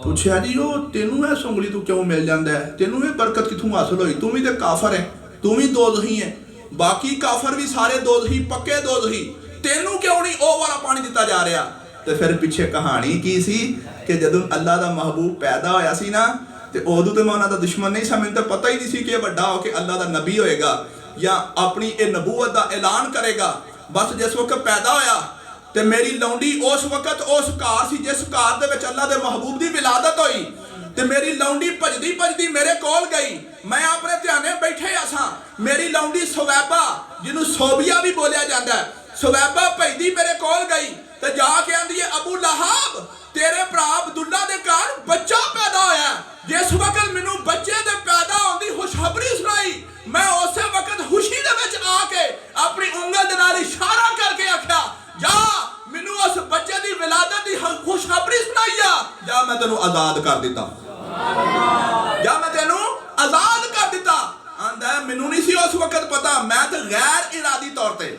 ਪੁੱਛਿਆ ਜੀ ਉਹ ਤੈਨੂੰ ਇਸ ਉਂਗਲੀ ਤੋਂ ਕਿਉਂ ਮਿਲ ਜਾਂਦਾ ਹੈ? ਤੈਨੂੰ ਇਹ ਬਰਕਤ ਕਿੱਥੋਂ ਹਾਸਲ ਹੋਈ? ਤੂੰ ਵੀ ਤੇ ਕਾਫਰ ਹੈ, ਤੂੰ ਵੀ ਦੋਜ਼ਖੀ ਹੈ, ਬਾਕੀ ਕਾਫਰ ਵੀ ਸਾਰੇ ਦੋਜ਼ਖੀ, ਪੱਕੇ ਦੋਜ਼ਖੀ, ਤੈਨੂੰ ਕਿਉਂ ਨਹੀਂ ਉਹ ਵਾਲਾ ਪਾਣੀ ਦਿੱਤਾ ਜਾ ਰਿਹਾ? ਤੇ ਫਿਰ ਪਿੱਛੇ ਕਹਾਣੀ ਕੀ ਸੀ ਕਿ ਜਦੋਂ ਅੱਲਾ ਦਾ ਮਹਿਬੂਬ ਪੈਦਾ ਹੋਇਆ ਸੀ ਨਾ, ਤੇ ਉਦੋਂ ਤੇ ਮੈਂ ਉਹਨਾਂ ਦਾ ਦੁਸ਼ਮਣ ਨਹੀਂ ਸੀ, ਮੈਨੂੰ ਤਾਂ ਪਤਾ ਹੀ ਨਹੀਂ ਸੀ ਕਿ ਇਹ ਵੱਡਾ ਹੋ ਕੇ ਅੱਲਾ ਦਾ ਨਬੀ ਹੋਏਗਾ ਜਾਂ ਆਪਣੀ ਇਹ ਨਬੂਵਤ ਦਾ ਐਲਾਨ ਕਰੇਗਾ। ਬਸ ਜਿਸ ਵਕਤ ਪੈਦਾ ਹੋਇਆ ਤੇ ਮੇਰੀ ਲੌਂਡੀ ਉਸ ਵਕਤ ਉਸ ਘਰ ਸੀ ਜਿਸ ਘਰ ਦੇ ਵਿੱਚ ਅੱਲਾ ਦੇ ਮਹਿਬੂਬ ਦੀ ਵਿਲਾਦਤ ਹੋਈ, ਤੇ ਮੇਰੀ ਲੌਂਡੀ ਭਜਦੀ ਭਜਦੀ ਮੇਰੇ ਕੋਲ ਗਈ, ਮੈਂ ਆਪਣੇ ਧਿਆਨੇ ਬੈਠੇ ਆਸਾਂ, ਮੇਰੀ ਲੌਂਡੀ ਸੁਵੈਬਾ, ਜਿਹਨੂੰ ਸੋਬੀਆ ਵੀ ਬੋਲਿਆ ਜਾਂਦਾ ਹੈ, ਸੁਵੈਬਾ ਭਜਦੀ ਮੇਰੇ ਕੋਲ ਗਈ ਤੇ ਜਾ ਕੇ ਆਂਦੀ ਹੈ ਅਬੂ ਲਹਾਬ तेरे भरा अब्दुल्ला दे घर बच्चा पैदा होया। जिस वक्त मैनू बच्चे दे पैदा होने की खुशखबरी सुनाई, मैं उस वक्त खुशी दे विच आके अपनी उंगल दे नाल इशारा करके आख्या जा मैनू उस बच्चे दी विलादत दी खुशखबरी सुनाई आ, जा मैं तेनू आजाद कर दिता, जा मैं तेनू आजाद कर दिता। आंदा मैनू नहीं सी उस वक्त पता, मैं तो गैर इरादी तौर ते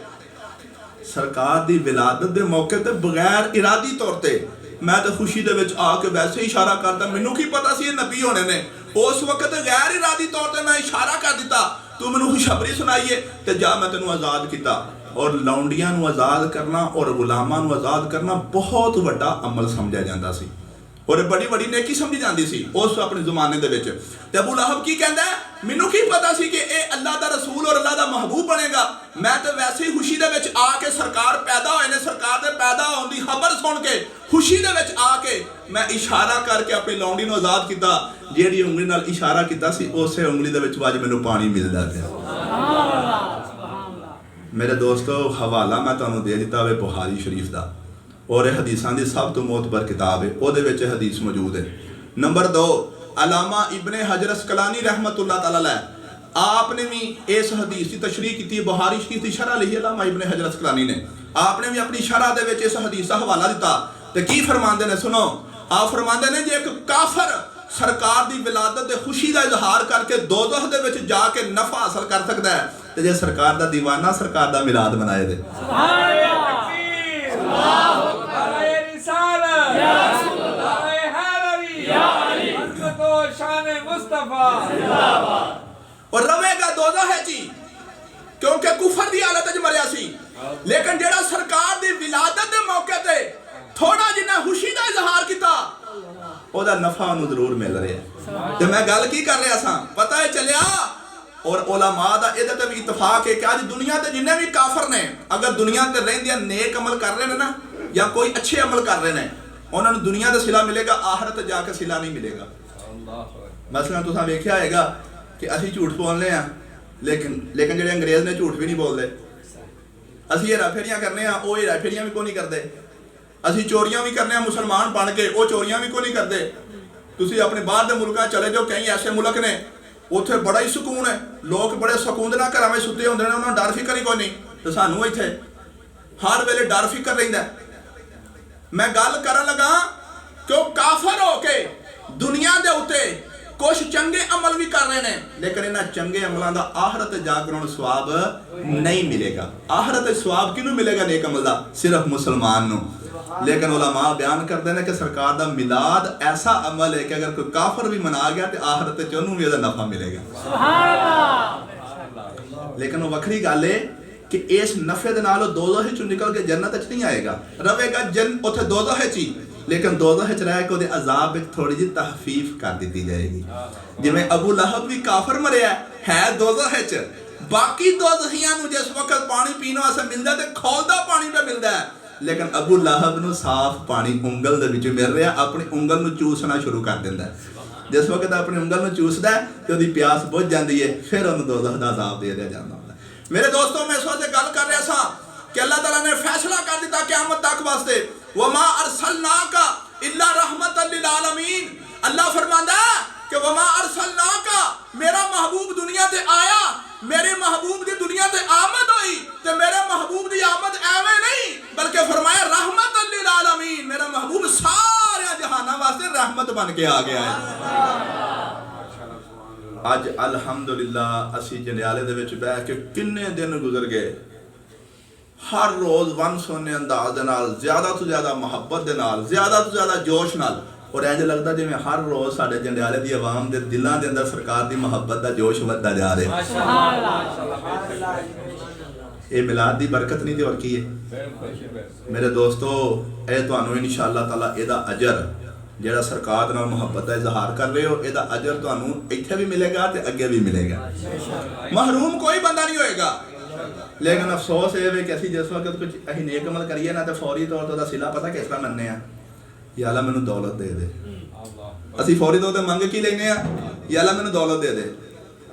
सरकार दी विलादत दे मौके ते बगैर इरादी तौर ते मैं तो खुशी दे विच आके वैसे ही इशारा करता, मैनू की पता सी ये नबी होने ने। उस वक्त गैर इरादी तौर पर मैं इशारा कर दिता, तू मैनू खुशखबरी सुनाइए ते जा मैं तेनू आज़ाद किया। और लौंडियां नू आज़ाद करना और गुलामां नू आज़ाद करना बहुत वड्डा अमल समझा जाता सी और बड़ी बड़ी नेकी समझी जाती सी उस अपने ज़माने दे विच। ते अबू लहब की कहंदा है मैनू की पता सी कि ये अल्लाह दा रसूल और अल्लाह दा महबूब बनेगा, मैं तो वैसे ही खुशी दे विच आके सरकार पैदा होए ने, सरकार दे पैदा होने की खबर सुन के खुशी दे विच आके मैं इशारा करके अपनी लौंडी नू आज़ाद किया, जिहड़ी उंगली नाल इशारा किया सी उसे उंगली दे विच अज मैनू पानी मिलदा पिया। मेरे दोस्तों हवाला मैं तुहानू दे दिता वे बुखारी शरीफ दा, और हदीसां दी सब तो मोतबर किताब है, उहदे विच हदीस मौजूद है। नंबर 2 अलामा इब्ने हजर अस्कलानी रहमतुल्लाह तआला अलैह, आपने भी इस हदीस की तशरीह की, बुखारी शरीफ की शरह लिखी अलामा इब्ने हजर अस्कलानी ने, आपने भी अपनी शरह दे विच इस हदीस का हवाला दिता। ते की फरमांदे ने सुनो, आप फरमांदे ने जे एक काफर सरकार दी विलादत दे खुशी का इजहार करके दोज़ख दे विच जाके नफा हासिल कर सकता है, ते जे सरकार दा दीवाना सरकार दा मिलाद मनाए दे। और रवेगा दोज़ख है जी, क्योंकि कुफर दी हालत च मरिया सी, लेकिन जेड़ा सरकार दी विलादत दे मौके ते थोड़ा जिन्ना खुशी दा इजहार किया ओदा नफा उन्हें जरूर मिल रहा है। ते मैं गल की कर रहा सा, पता है चलिया और उलमा दा इहदे ते भी इतफाक है कि आज दुनिया ते जिन्ने भी काफर ने अगर दुनिया ते रहिंदियां नेक अमल कर रहे हैं ना या कोई अच्छे अमल कर रहे हैं, उन्होंने दुनिया का सिला मिलेगा, आखिरत जाके सिला नहीं मिलेगा। मसलन तुसां वेख्या होगा कि असीं झूठ बोलने हैं, लेकिन जेडे अंग्रेज़ ने झूठ भी नहीं बोलते, असीं हेरा फेरियां करने हैं, वो हेरा फेरियां भी कोई नहीं करते, असीं चोरियां भी करने हैं मुसलमान बन के, वो चोरियां भी कोई नहीं करते। तुसीं अपने बाहर के मुल्कां चले जाओ, कई ऐसे मुल्क ने उत्थे बड़ा ही सुकून है, लोग बड़े सुकून नाल घरां विच सुत्ते हुंदे ने, उन्हां डर फिकर ही कोई नहीं, ते सानूं इत्थे हर वेले डर फिकर रहिंदा। मैं गल करन लगा कि काफर हो के दुनिया दे उत्ते ਕੁਝ ਚੰਗੇ ਅਮਲ ਵੀ ਕਰ ਰਹੇ ਨੇ, ਲੇਕਿਨ ਇਹਨਾਂ ਚੰਗੇ ਅਮਲਾਂ ਦਾ ਆਖਰਤ ਜਾ ਕੇ ਉਹਨਾਂ ਨੂੰ ਸਵਾਬ ਨਹੀਂ ਮਿਲੇਗਾ। ਆਖਰਤ ਤੇ ਸਵਾਬ ਕਿਹਨੂੰ ਮਿਲੇਗਾ ਨੇਕ ਅਮਲ ਦਾ? ਸਿਰਫ ਮੁਸਲਮਾਨ ਨੂੰ। लेकिन उलमा बयान करते हैं कि सरकार का मिलाद ऐसा अमल है कि अगर कोई काफर भी मना गया तो आखिरत च उन्होंने भी नफा मिलेगा। लेकिन वो वक्री गल है कि इस नफे दे नाल दोज़ख चों निकल के जन्नत च नहीं आएगा, रहेगा उत्थे दोज़ख च ही, लेकिन दोज़ख च रह के उहदे अजाब विच थोड़ी जी तहफीफ कर दी जाएगी। जिवें अबू लहब भी काफर मरिया है दोज़ख च, बाकी दोज़खियां नूं जिस वक्त पानी पीने वास्ते मिलदा ते खौलदा पानी पे मिलदा है, लेकिन अबू लहब नूं साफ पानी उंगल दे विच मिल रहा, अपनी उंगल नूं चूसना शुरू कर दिंदा है। जिस वक्त अपनी उंगल नूं चूसदा है ते उहदी प्यास बुझ जाती है, फिर उहनूं दोज़ख दा अज़ाब दे दिया जांदा है। मेरे दोस्तों, मैं इस वास्ते गल कर रहा सा कि अल्लाह ताला ने फैसला कर दिता क़यामत तक वास्ते, वमा अरसलनाका इल्ला रहमतल लिल आलमीन। अल्लाह फरमांदा कि वमा अरसलनाका, मेरा महबूब दुनिया ते आया, मेरे महबूब की दुनिया ते आमद हुई, ते मेरे महबूब की आमद एवें नहीं बल्कि फरमाया रहमतल लिल आलमीन, मेरा महबूब सारे जहाना वास्ते रहमत बन के आ गया है। अज अल्हम्दुलिल्लाह असी जंडियाले दे विच बैठ के किन्ने दिन गुजर गए, हर रोज वन सोने अंदाज दे नाल, ज्यादा तो ज्यादा मुहब्बत दे नाल, ज्यादा तो ज्यादा जोश नाल, और इंज लगता जिवें हर रोज साडे जंडियाले दी आवाम दे दिलां दे अंदर सरकार दी मुहब्बत दा जोश वधदा जा रहा है। ये मिलाद दी बरकत नहीं ते और की है? मेरे दोस्तों, ये तुहानूं इंशाअल्लाह ताला इहदा अजर जिहड़ा सरकार दे नाल मुहब्बत दा इजहार कर रहे हो, इहदा अजर तुहानूं इत्थे भी मिलेगा ते अगे भी मिलेगा। महरूम कोई बंदा नहीं होएगा। लेकिन अफसोस ये है कि असीं जिस वक्त कुछ असीं नेक अमल करिए ना, तो फौरी तौर ते सिला पता किस तरह मनने आ, या अल्लाह मैनूं दौलत दे दे। असीं फौरी तौर ते मंग की लैने आ, या अल्लाह मैनूं दौलत दे दे।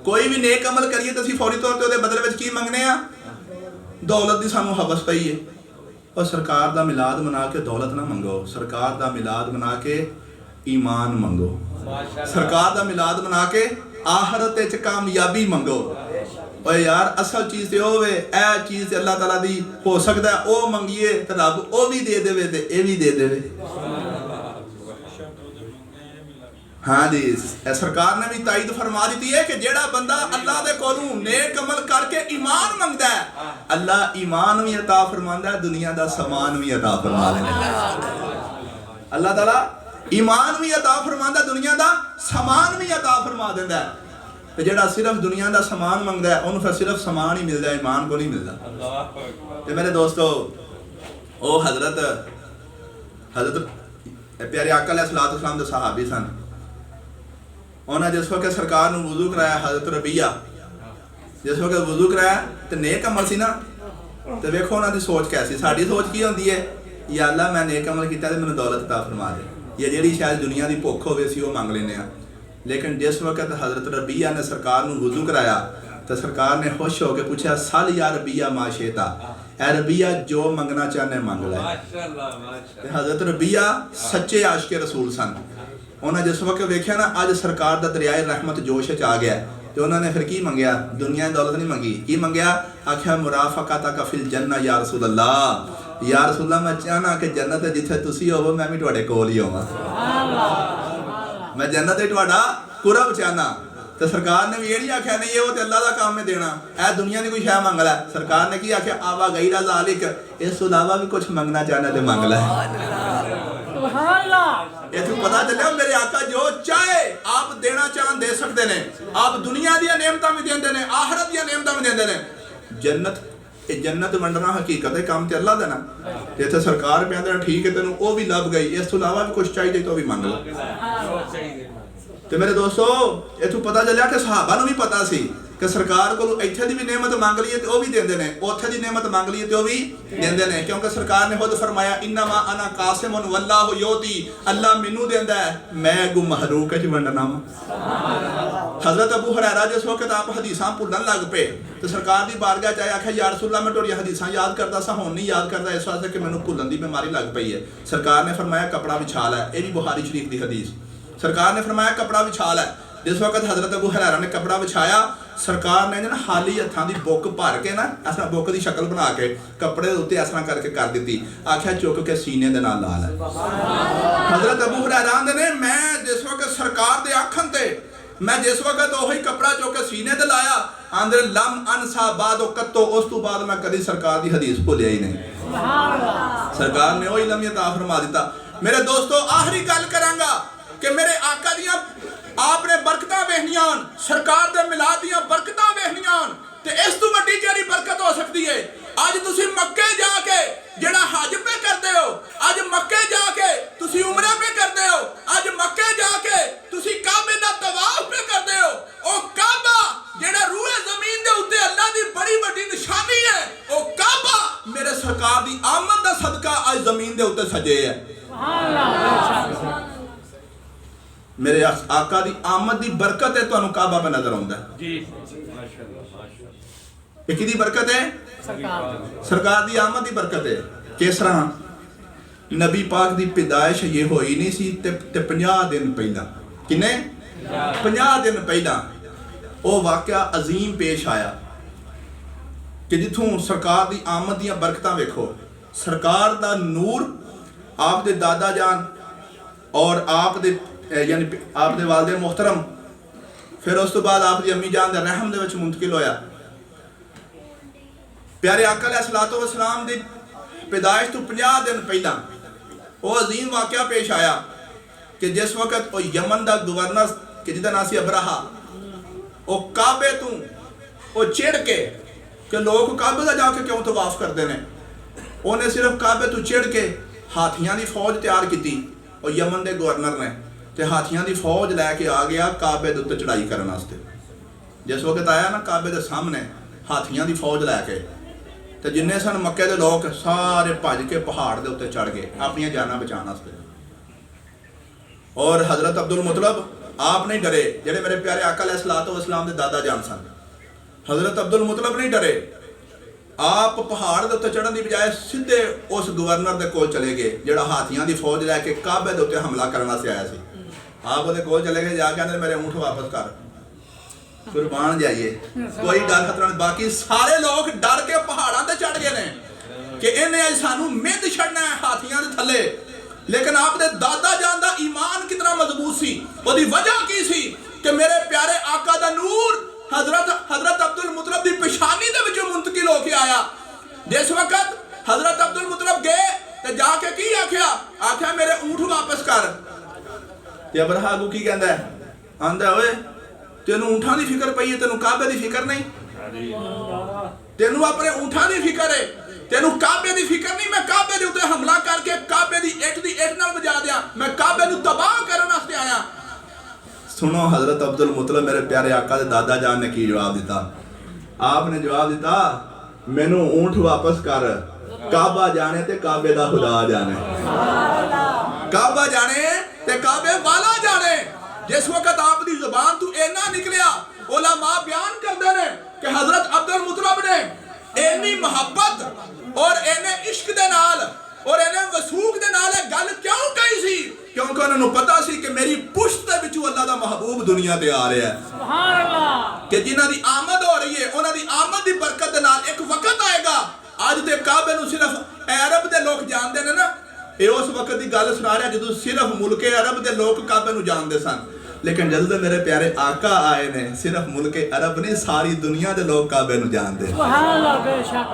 कोई भी नेक अमल करिए तो असीं फौरी तौर ते उहदे बदले विच की मंगने आ? दौलत दी सानूं हवस पई है। और सरकार दा मिलाद मना के दौलत ना मंगो, सरकार दा मिलाद मना के ईमान मंगो, सरकार दा मिलाद मना के आखिरत विच कामयाबी मंगो। और यार असल चीज़ तो होवे, ए चीज़ अल्लाह ताला दी हो सकता है, ओ मंगिए तो रब ओ भी दे देवे ते ए भी दे देवे। हाँ जी, सरकार ने भी ताईद फरमा दी है कि जेड़ा बंदा अल्लाह दे कोलों नेक अमल करके ईमान मंगदा है, अल्लाह ईमान भी अता फरमांदा है, दुनिया दा समान भी अता फरमा देंदा। अल्लाह ताला ईमान भी अता फरमांदा, दुनिया दा समान भी अता फरमा देंदा है। ते जेड़ा सिर्फ दुनिया दा समान मंगदा है, उन्हें फिर सिर्फ समान ही मिलदा है, ईमान को नहीं मिलदा। ते मेरे दोस्तों, ओ हजरत प्यारे आका अलैहिस्सलातु वस्सलाम दे सहाबी सन। उन्हें जिस वक्त सरकार नूं वुज़ू कराया, हजरत रबिया जिस वक्त वुज़ू कराया तो नेक अमल सी ना, तो वेखो उन्होंने सोच कैसी। साड़ी सोच की होंदी है, या अल्लाह मैं नेक अमल किया तो मैंने दौलत अता फरमा दे, या जिहड़ी शायद दुनिया की भुख होवे सी वो मंग लैने आ। लेकिन जिस वक्त हजरत रबिया ने सरकार नूं वुज़ू कराया तो सरकार ने खुश होकर पूछा, सल या रबिया माशेता, ए रबिया जो मंगना चाहने मंग लै। हजरत रबिया सच्चे आशिक रसूल सन। उन्हें जिस वक्त वेख्या ना अज सरकार का दरियाए रहमत जोश च आ गया, तो उन्होंने फिर की मंगया? दुनिया की दौलत नहीं मंगी, की मंगया? आख्या मुराफका कफिल जन्ना या रसूल अल्लाह, या रसूल अल्लाह मैं चाहना कि जन्नत जिथे तुसी होवो मैं भी तुहाडे कोल ही होवां, मैं जन्नत तुहाडा कुरब चाहना। तो सरकार ने भी ये नहीं आख्या नहीं वो तो अल्लाह का काम है देना, ऐ दुनिया की कोई शह मंग लै। सरकार ने की आख्या? आवा गई ज़ालिक, इस अलावा भी कुछ मंगना चाहना तो मंग लै। इथों पता चलिया मेरे आका जो चाहे आप देना चाहन दे सकते हैं, आप दुनिया दी नेमतां भी देंदे ने, आखिरत दी नेमतां भी देंदे ने। जन्नत वंडना हकीकत है, काम ते अल्लाह दा ना। ते इत्थे सरकार पे आंदे ठीक है तेनों वो भी लभ गई, इस तो अलावा भी कुछ चाहिए तो भी मंग लो। ते मेरे दोस्तों, इथों पता चलिया कि सहाबा नूं भी पता सी कि सरकार को इत्थे दी भी नेमत मंग लीए तो भी देंदे ने, उत्थे दी नेमत मंग लीए तो भी देंदे ने, क्योंकि सरकार ने खुद फरमाया इन्नमा अना कासिमुन वल्लाहु योती, अल्लाह मैनू देंदा है, मैं अगू महरूक च वंडना। हजरत अबू हुरैरा जिस वक्त आप हदीसां भुल्लन लग पे तो सरकार की बारगाह च आया, आख्या या रसूल अल्लाह मैं तुहाडीआं हदीसां याद करदा सा, हुण नहीं याद करदा इस वास्ते कि मैनू भुल्लन की बीमारी लग पई है। सरकार ने फरमाया कपड़ा विछा लै, ये भी बुखारी शरीफ की हदीस। सरकार ने फरमाया कपड़ा विछा लै। जिस वक्त हजरत अबू हुरैरा ने कपड़ा विछाया, सरकार ने ना हाली हत्थां दी बुक भर के ना इस तरह बुक की शक्ल बना के कपड़े के उत्ते इस तरह करके कर दी, आख्या चुक के सीने दे नाल ला लै। हजरत अबू हुरैरा आंदे ने मैं जिस वक्त सरकार दे आखन ते मैं जिस वक्त वही कपड़ा चुक के सीने ते लाया आंदे लम अनसा बाद कत्तो, उस तो बाद मैं कभी सरकार की हदीस भुलिया ही नहीं। सरकार ने वही लम यता फरमा दिता। मेरे दोस्तों आखिरी गल करांगा कि मेरे आका दियां आपने बरकतां वेखनियां, सरकार दे मिलाद दियां बरकतां वेखनियां, ते इस तो वड्डी केड़ी बरकत हो सकती है। अज तुसी मक्के जाके जेड़ा हज पे करते हो, अज मक्के जाके तुसी उमरा पे करते हो, अज मक्के जाके तुसी काबे दा तवाफ पे करते हो। ओ काबा जेड़ा रूए जमीन दे उत्ते अल्लाह दी बड़ी बड़ी निशानी है, ओ काबा मेरे सरकार दी आमद दा सदका अज जमीन दे उत्ते सजे है। मेरे आका दी आमद दी बरकत है, तुहानू काबा पे नजर आउंदा है जी। माशाअल्लाह किहदी बरकत है? सरकार दी आमद दी बरकत है। किस तरह नबी पाक दी पैदाइश ये होई नहीं सी ते 50 दिन पहला, किन्ने 50 दिन पहला वो वाकया अजीम पेश आया कि जिथों सरकार दी आमद दियां बरकतां वेखो। सरकार दा नूर आप दे दादा जान और आप दे यानी आप दे वालिद मुहतरम, फिर उस तो बाद आप दी अम्मी जान दे रहम दे विच मुंतकिल होया। प्यारे आका अलैहिस्सलातु वस्सलाम दी पैदाइश तो 50 दिन पहला वो अजीम वाकया पेश आया कि जिस वक्त वो यमन का गवर्नर कि जिहदा नाम सी अबराहा, वो काबे तू वो चिड़ के कि लोग काबे का जाके क्यों तवाफ करते हैं, उन्हें सिर्फ काबे तू चिड़ के हाथियों की फौज तैयार की। और यमन के गवर्नर ने तो हाथियों की फौज लैके आ गया काबे के उत्ते चढ़ाई करने वास्ते। जिस वक्त आया ना काबे के सामने हाथियों की फौज लैके, तो जिन्ने सन मक्के के लोग सारे भज के पहाड़ के उत्ते चढ़ गए अपनी जाना बचाने वास्ते। और हजरत अब्दुल मुतलब आप नहीं डरे, जेडे मेरे प्यारे आका अलैहिस्सलातु वस्सलाम के दादा जान सन। हजरत अब्दुल मुतलब नहीं डरे, आप पहाड़ के उत्ते चढ़न की बजाय सीधे उस गवर्नर के कोल चले गए जेड़ा हाथियों की फौज लैके काबे के उत्ते हमला करने वास्ते आया सी। आप वो कोल चले गए, जाके कहते मेरे ऊँट वापस कर, कुर्बान जाइए, कोई डर खतरा नहीं। बाकी सारे लोग डर के पहाड़ों से चढ़ गए ने कि इन्हें अज सानू मिंध छड़ना है हाथियों के थले। लेकिन आपने दादा जान दा ईमान कितना मजबूत सी, ओदी वजह की सी कि मेरे प्यारे आका दा नूर हजरत अब्दुल मुतलब दी पेशानी दे विचों मुंतकिल होके आया। जिस वक्त हजरत अब्दुल मुतलब गए ते जाके की आख्या मेरे ऊँट वापस कर। ते अबराहा अगू की कहंदा है, आंदा ओए तेनू ऊँठां दी फिक्र पई है, तेनू काबे दी फिक्र नहीं। तेनू अपने ऊँठां दी फिक्र है, तेनू काबे दी फिक्र नहीं। मैं काबे दे उत्ते हमला करके काबे दी इट नाल बजा दिया, मैं काबे नू तबाह करने वास्ते आया। सुनो हजरत अब्दुल मुतलब मेरे प्यारे आका दे दादा जान ने की जवाब दिता। आपने जवाब दिता, मैनू ऊँट वापस कर, काबा जाने ते काबे दा खुदा जाने। काबा जाने ते काबे वाला जाने। जिस वक्त आपकी जुबान तू इन्ना निकलिया, उलमा बयान करते हैं कि हजरत अब्दुल मुतलब ने इन्नी मोहब्बत और इन्ने इश्क दे नाल और इन्ने वसूख दे नाल गल क्यों कही सी, क्योंकि उन्होंने पता सी कि मेरी पुश्त दे विचों अल्लाह दा महबूब दुनिया ते आ रहा है। सुभान अल्लाह। कि जिन्हां दी आमद हो रही है, उन्हां दी आमद दी बरकत दे नाल एक वक्त आएगा अज ते काबे नूं सिर्फ अरब दे लोग जानते ने ना। ये उस वक्त की गल सुना रहा जदों सिर्फ मुल्के अरब के लोग काबे नूं जानते सन, लेकिन जदों मेरे प्यारे आका आए ने सिर्फ मुल्के अरब नहीं सारी दुनिया के लोग काबे नूं जानते।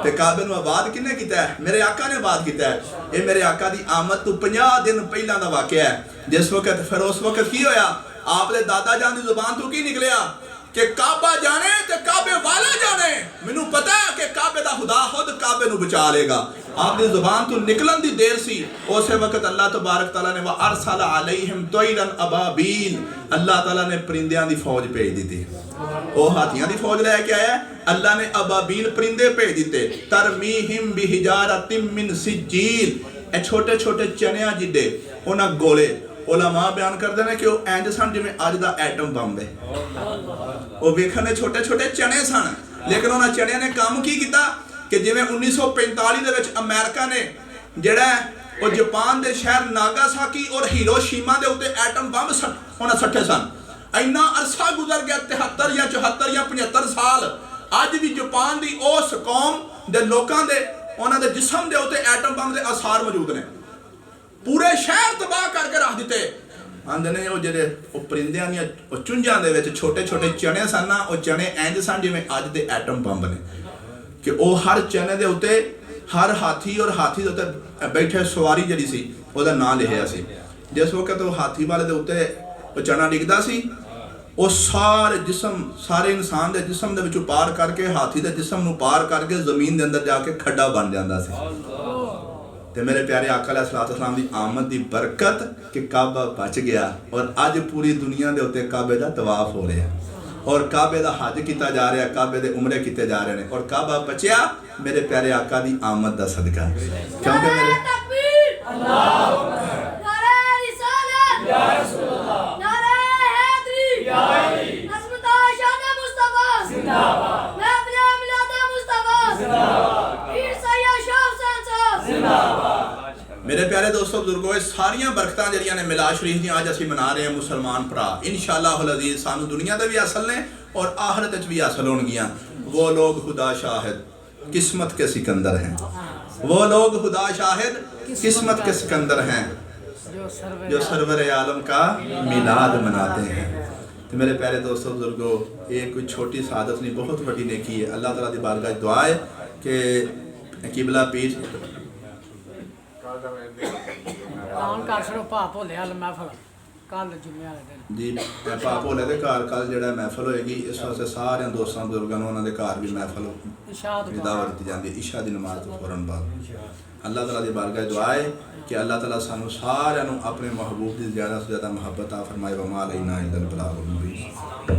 ते काबे नूं आबाद किन्ने कीता है? मेरे आका ने आबाद कीता है। ये मेरे आका की आमद तो 50 दिन पहला का वाकया है। जिस वक्त फिर उस वक्त की होया, आपने दादा जान की जुबान तो की निकलिया कि काबा जाने ते काबे वाला जाने। मैनू पता है कि काबे दा खुदा खुद काबे नूं बचा लेगा। आपकी जुबान तो निकलन की देर सी, उस वक्त अल्लाह तबारक तआला ने व अरसल अलैहिम तैरन अबाबील, अल्लाह ताला ने परिंदियां दी फौज भेज दी थी। वो हाथियों की फौज लेके आया, अल्लाह ने अबाबील परिंदे भेज दिते। तरमीहिम बिहिजारतिम मिन सिज्जील, ए छोटे छोटे चनिया जिड्डे उन्हां गोले। उलमा बयान करते हैं कि वो इंज सन जिवें अज दा एटम बंब है। वो वेखने छोटे छोटे चने सन, लेकिन उन्होंने चनिया ने काम की किया कि जिवें 1945 दे विच अमेरिका ने जिहड़ा वो जापान के शहर नागासाकी और हिरोशिमा के उत्ते एटम बंब उन्हें सट्टे सन। इन्ना अरसा गुजर गया 73 या 74 या 75 साल, अज भी जापान की उस कौम के लोगों के उन्होंने जिस्म के उत्ते एटम बंब के आसार मौजूद ने। पूरे शहर तबाह करके रख दिते। ਆਂਦੇ ਨੇ ਉਹ ਜਿਹੜੇ ਉਹ ਪਰਿੰਦਿਆਂ ਦੀਆਂ ਉਹ ਚੁੰਝਾਂ ਦੇ ਵਿੱਚ ਛੋਟੇ ਛੋਟੇ ਚਣੇ ਸਨ ਨਾ, ਉਹ ਚਣੇ ਇੰਜ ਸਨ ਜਿਵੇਂ ਅੱਜ ਦੇ ਐਟਮ ਬੰਬ ਨੇ, ਕਿ ਉਹ ਹਰ ਚਨੇ ਦੇ ਉੱਤੇ ਹਰ ਹਾਥੀ ਔਰ ਹਾਥੀ ਦੇ ਉੱਤੇ ਬੈਠੇ ਸਵਾਰੀ ਜਿਹੜੀ ਸੀ ਉਹਦਾ ਨਾਂ ਲਿਖਿਆ ਸੀ। ਜਿਸ ਵਕਤ ਉਹ ਹਾਥੀ ਵਾਲੇ ਦੇ ਉੱਤੇ ਉਹ ਚਨਾ ਡਿੱਗਦਾ ਸੀ, ਉਹ ਸਾਰੇ ਜਿਸਮ, ਸਾਰੇ ਇਨਸਾਨ ਦੇ ਜਿਸਮ ਦੇ ਵਿੱਚੋਂ ਪਾਰ ਕਰਕੇ ਹਾਥੀ ਦੇ ਜਿਸਮ ਨੂੰ ਪਾਰ ਕਰਕੇ ਜ਼ਮੀਨ ਦੇ ਅੰਦਰ ਜਾ ਕੇ ਖੱਡਾ ਬਣ ਜਾਂਦਾ ਸੀ। ਤੇ ਮੇਰੇ ਪਿਆਰੇ ਆਕਾ अलैहिस्सलाम ਦੀ ਆਮਦ ਦੀ ਬਰਕਤ ਕਿ ਕਾਬਾ ਬਚ ਗਿਆ ਔਰ ਅੱਜ ਪੂਰੀ ਦੁਨੀਆ ਦੇ ਉੱਤੇ ਕਾਬੇ ਦਾ ਤਵਾਫ ਹੋ ਰਿਹਾ ਔਰ ਕਾਬੇ ਦਾ ਹਜ ਕੀਤਾ ਜਾ ਰਿਹਾ, ਕਾਬੇ ਦੇ ਉਮਰੇ ਕੀਤੇ ਜਾ ਰਹੇ ਨੇ ਔਰ ਕਾਬਾ ਬਚਿਆ ਮੇਰੇ ਪਿਆਰੇ ਆਕਾ ਦੀ ਆਮਦ ਦਾ ਸਦਕਾ। ਕਿਉਂਕਿ ਮੇਰੇ तकबीर अल्लाहु अकबर, नारे रिसालत या रसूल अल्लाह, नारे हैदरी या अली, नस्मत शान मुस्तफा जिंदाबाद, महफिल मिलाद मुस्तफा जिंदाबाद, पीर सैयद शाह हुसैन साहब जिंदाबाद। मेरे प्यारे दोस्तों बुजुर्गों, ये सारियां बरकतां जड़ियां ने मिलाद शरीफ दी आज असीं मना रहे हैं मुसलमान भरा, इंशाअल्लाहुल अज़ीज़ सानू दुनिया दे भी हासिल ने और आखिरत विच भी हासिल होणगियां। वो लोग खुदा शाहिद किस्मत के सिकंदर हैं, वो लोग खुदा शाहिद किस्मत के सिकंदर हैं जो सरवर आलम का मिलाद मनाते हैं। तो मेरे प्यारे दोस्तों बुजुर्गों, ये कोई छोटी सआदत नहीं, बहुत बड़ी नेकी है। अल्लाह ताला दी बारगाह दुआ है कि किबला पीर ऐलान कर छड़ो भा भोले वाल महफल कल जुम्मे वाले दिन जी भा भोले दे घर कल जेड़ा महफल होएगी, इस वास्ते सारे दोस्तों बुजुर्गों उन्होंने दे घर भी महफल इशा तो दावत दी जाती है इशा दी नमाज तो फौरन बाद। अल्लाह ताला दी बारगाह दुआ है कि अल्लाह ताला सानू सारिਆਂ ਨੂੰ अपने महबूब दी ज़्यादा से ज़्यादा मोहब्बत आ फरमाए। व मा अलैना इल्लल बलागुल मुबीन।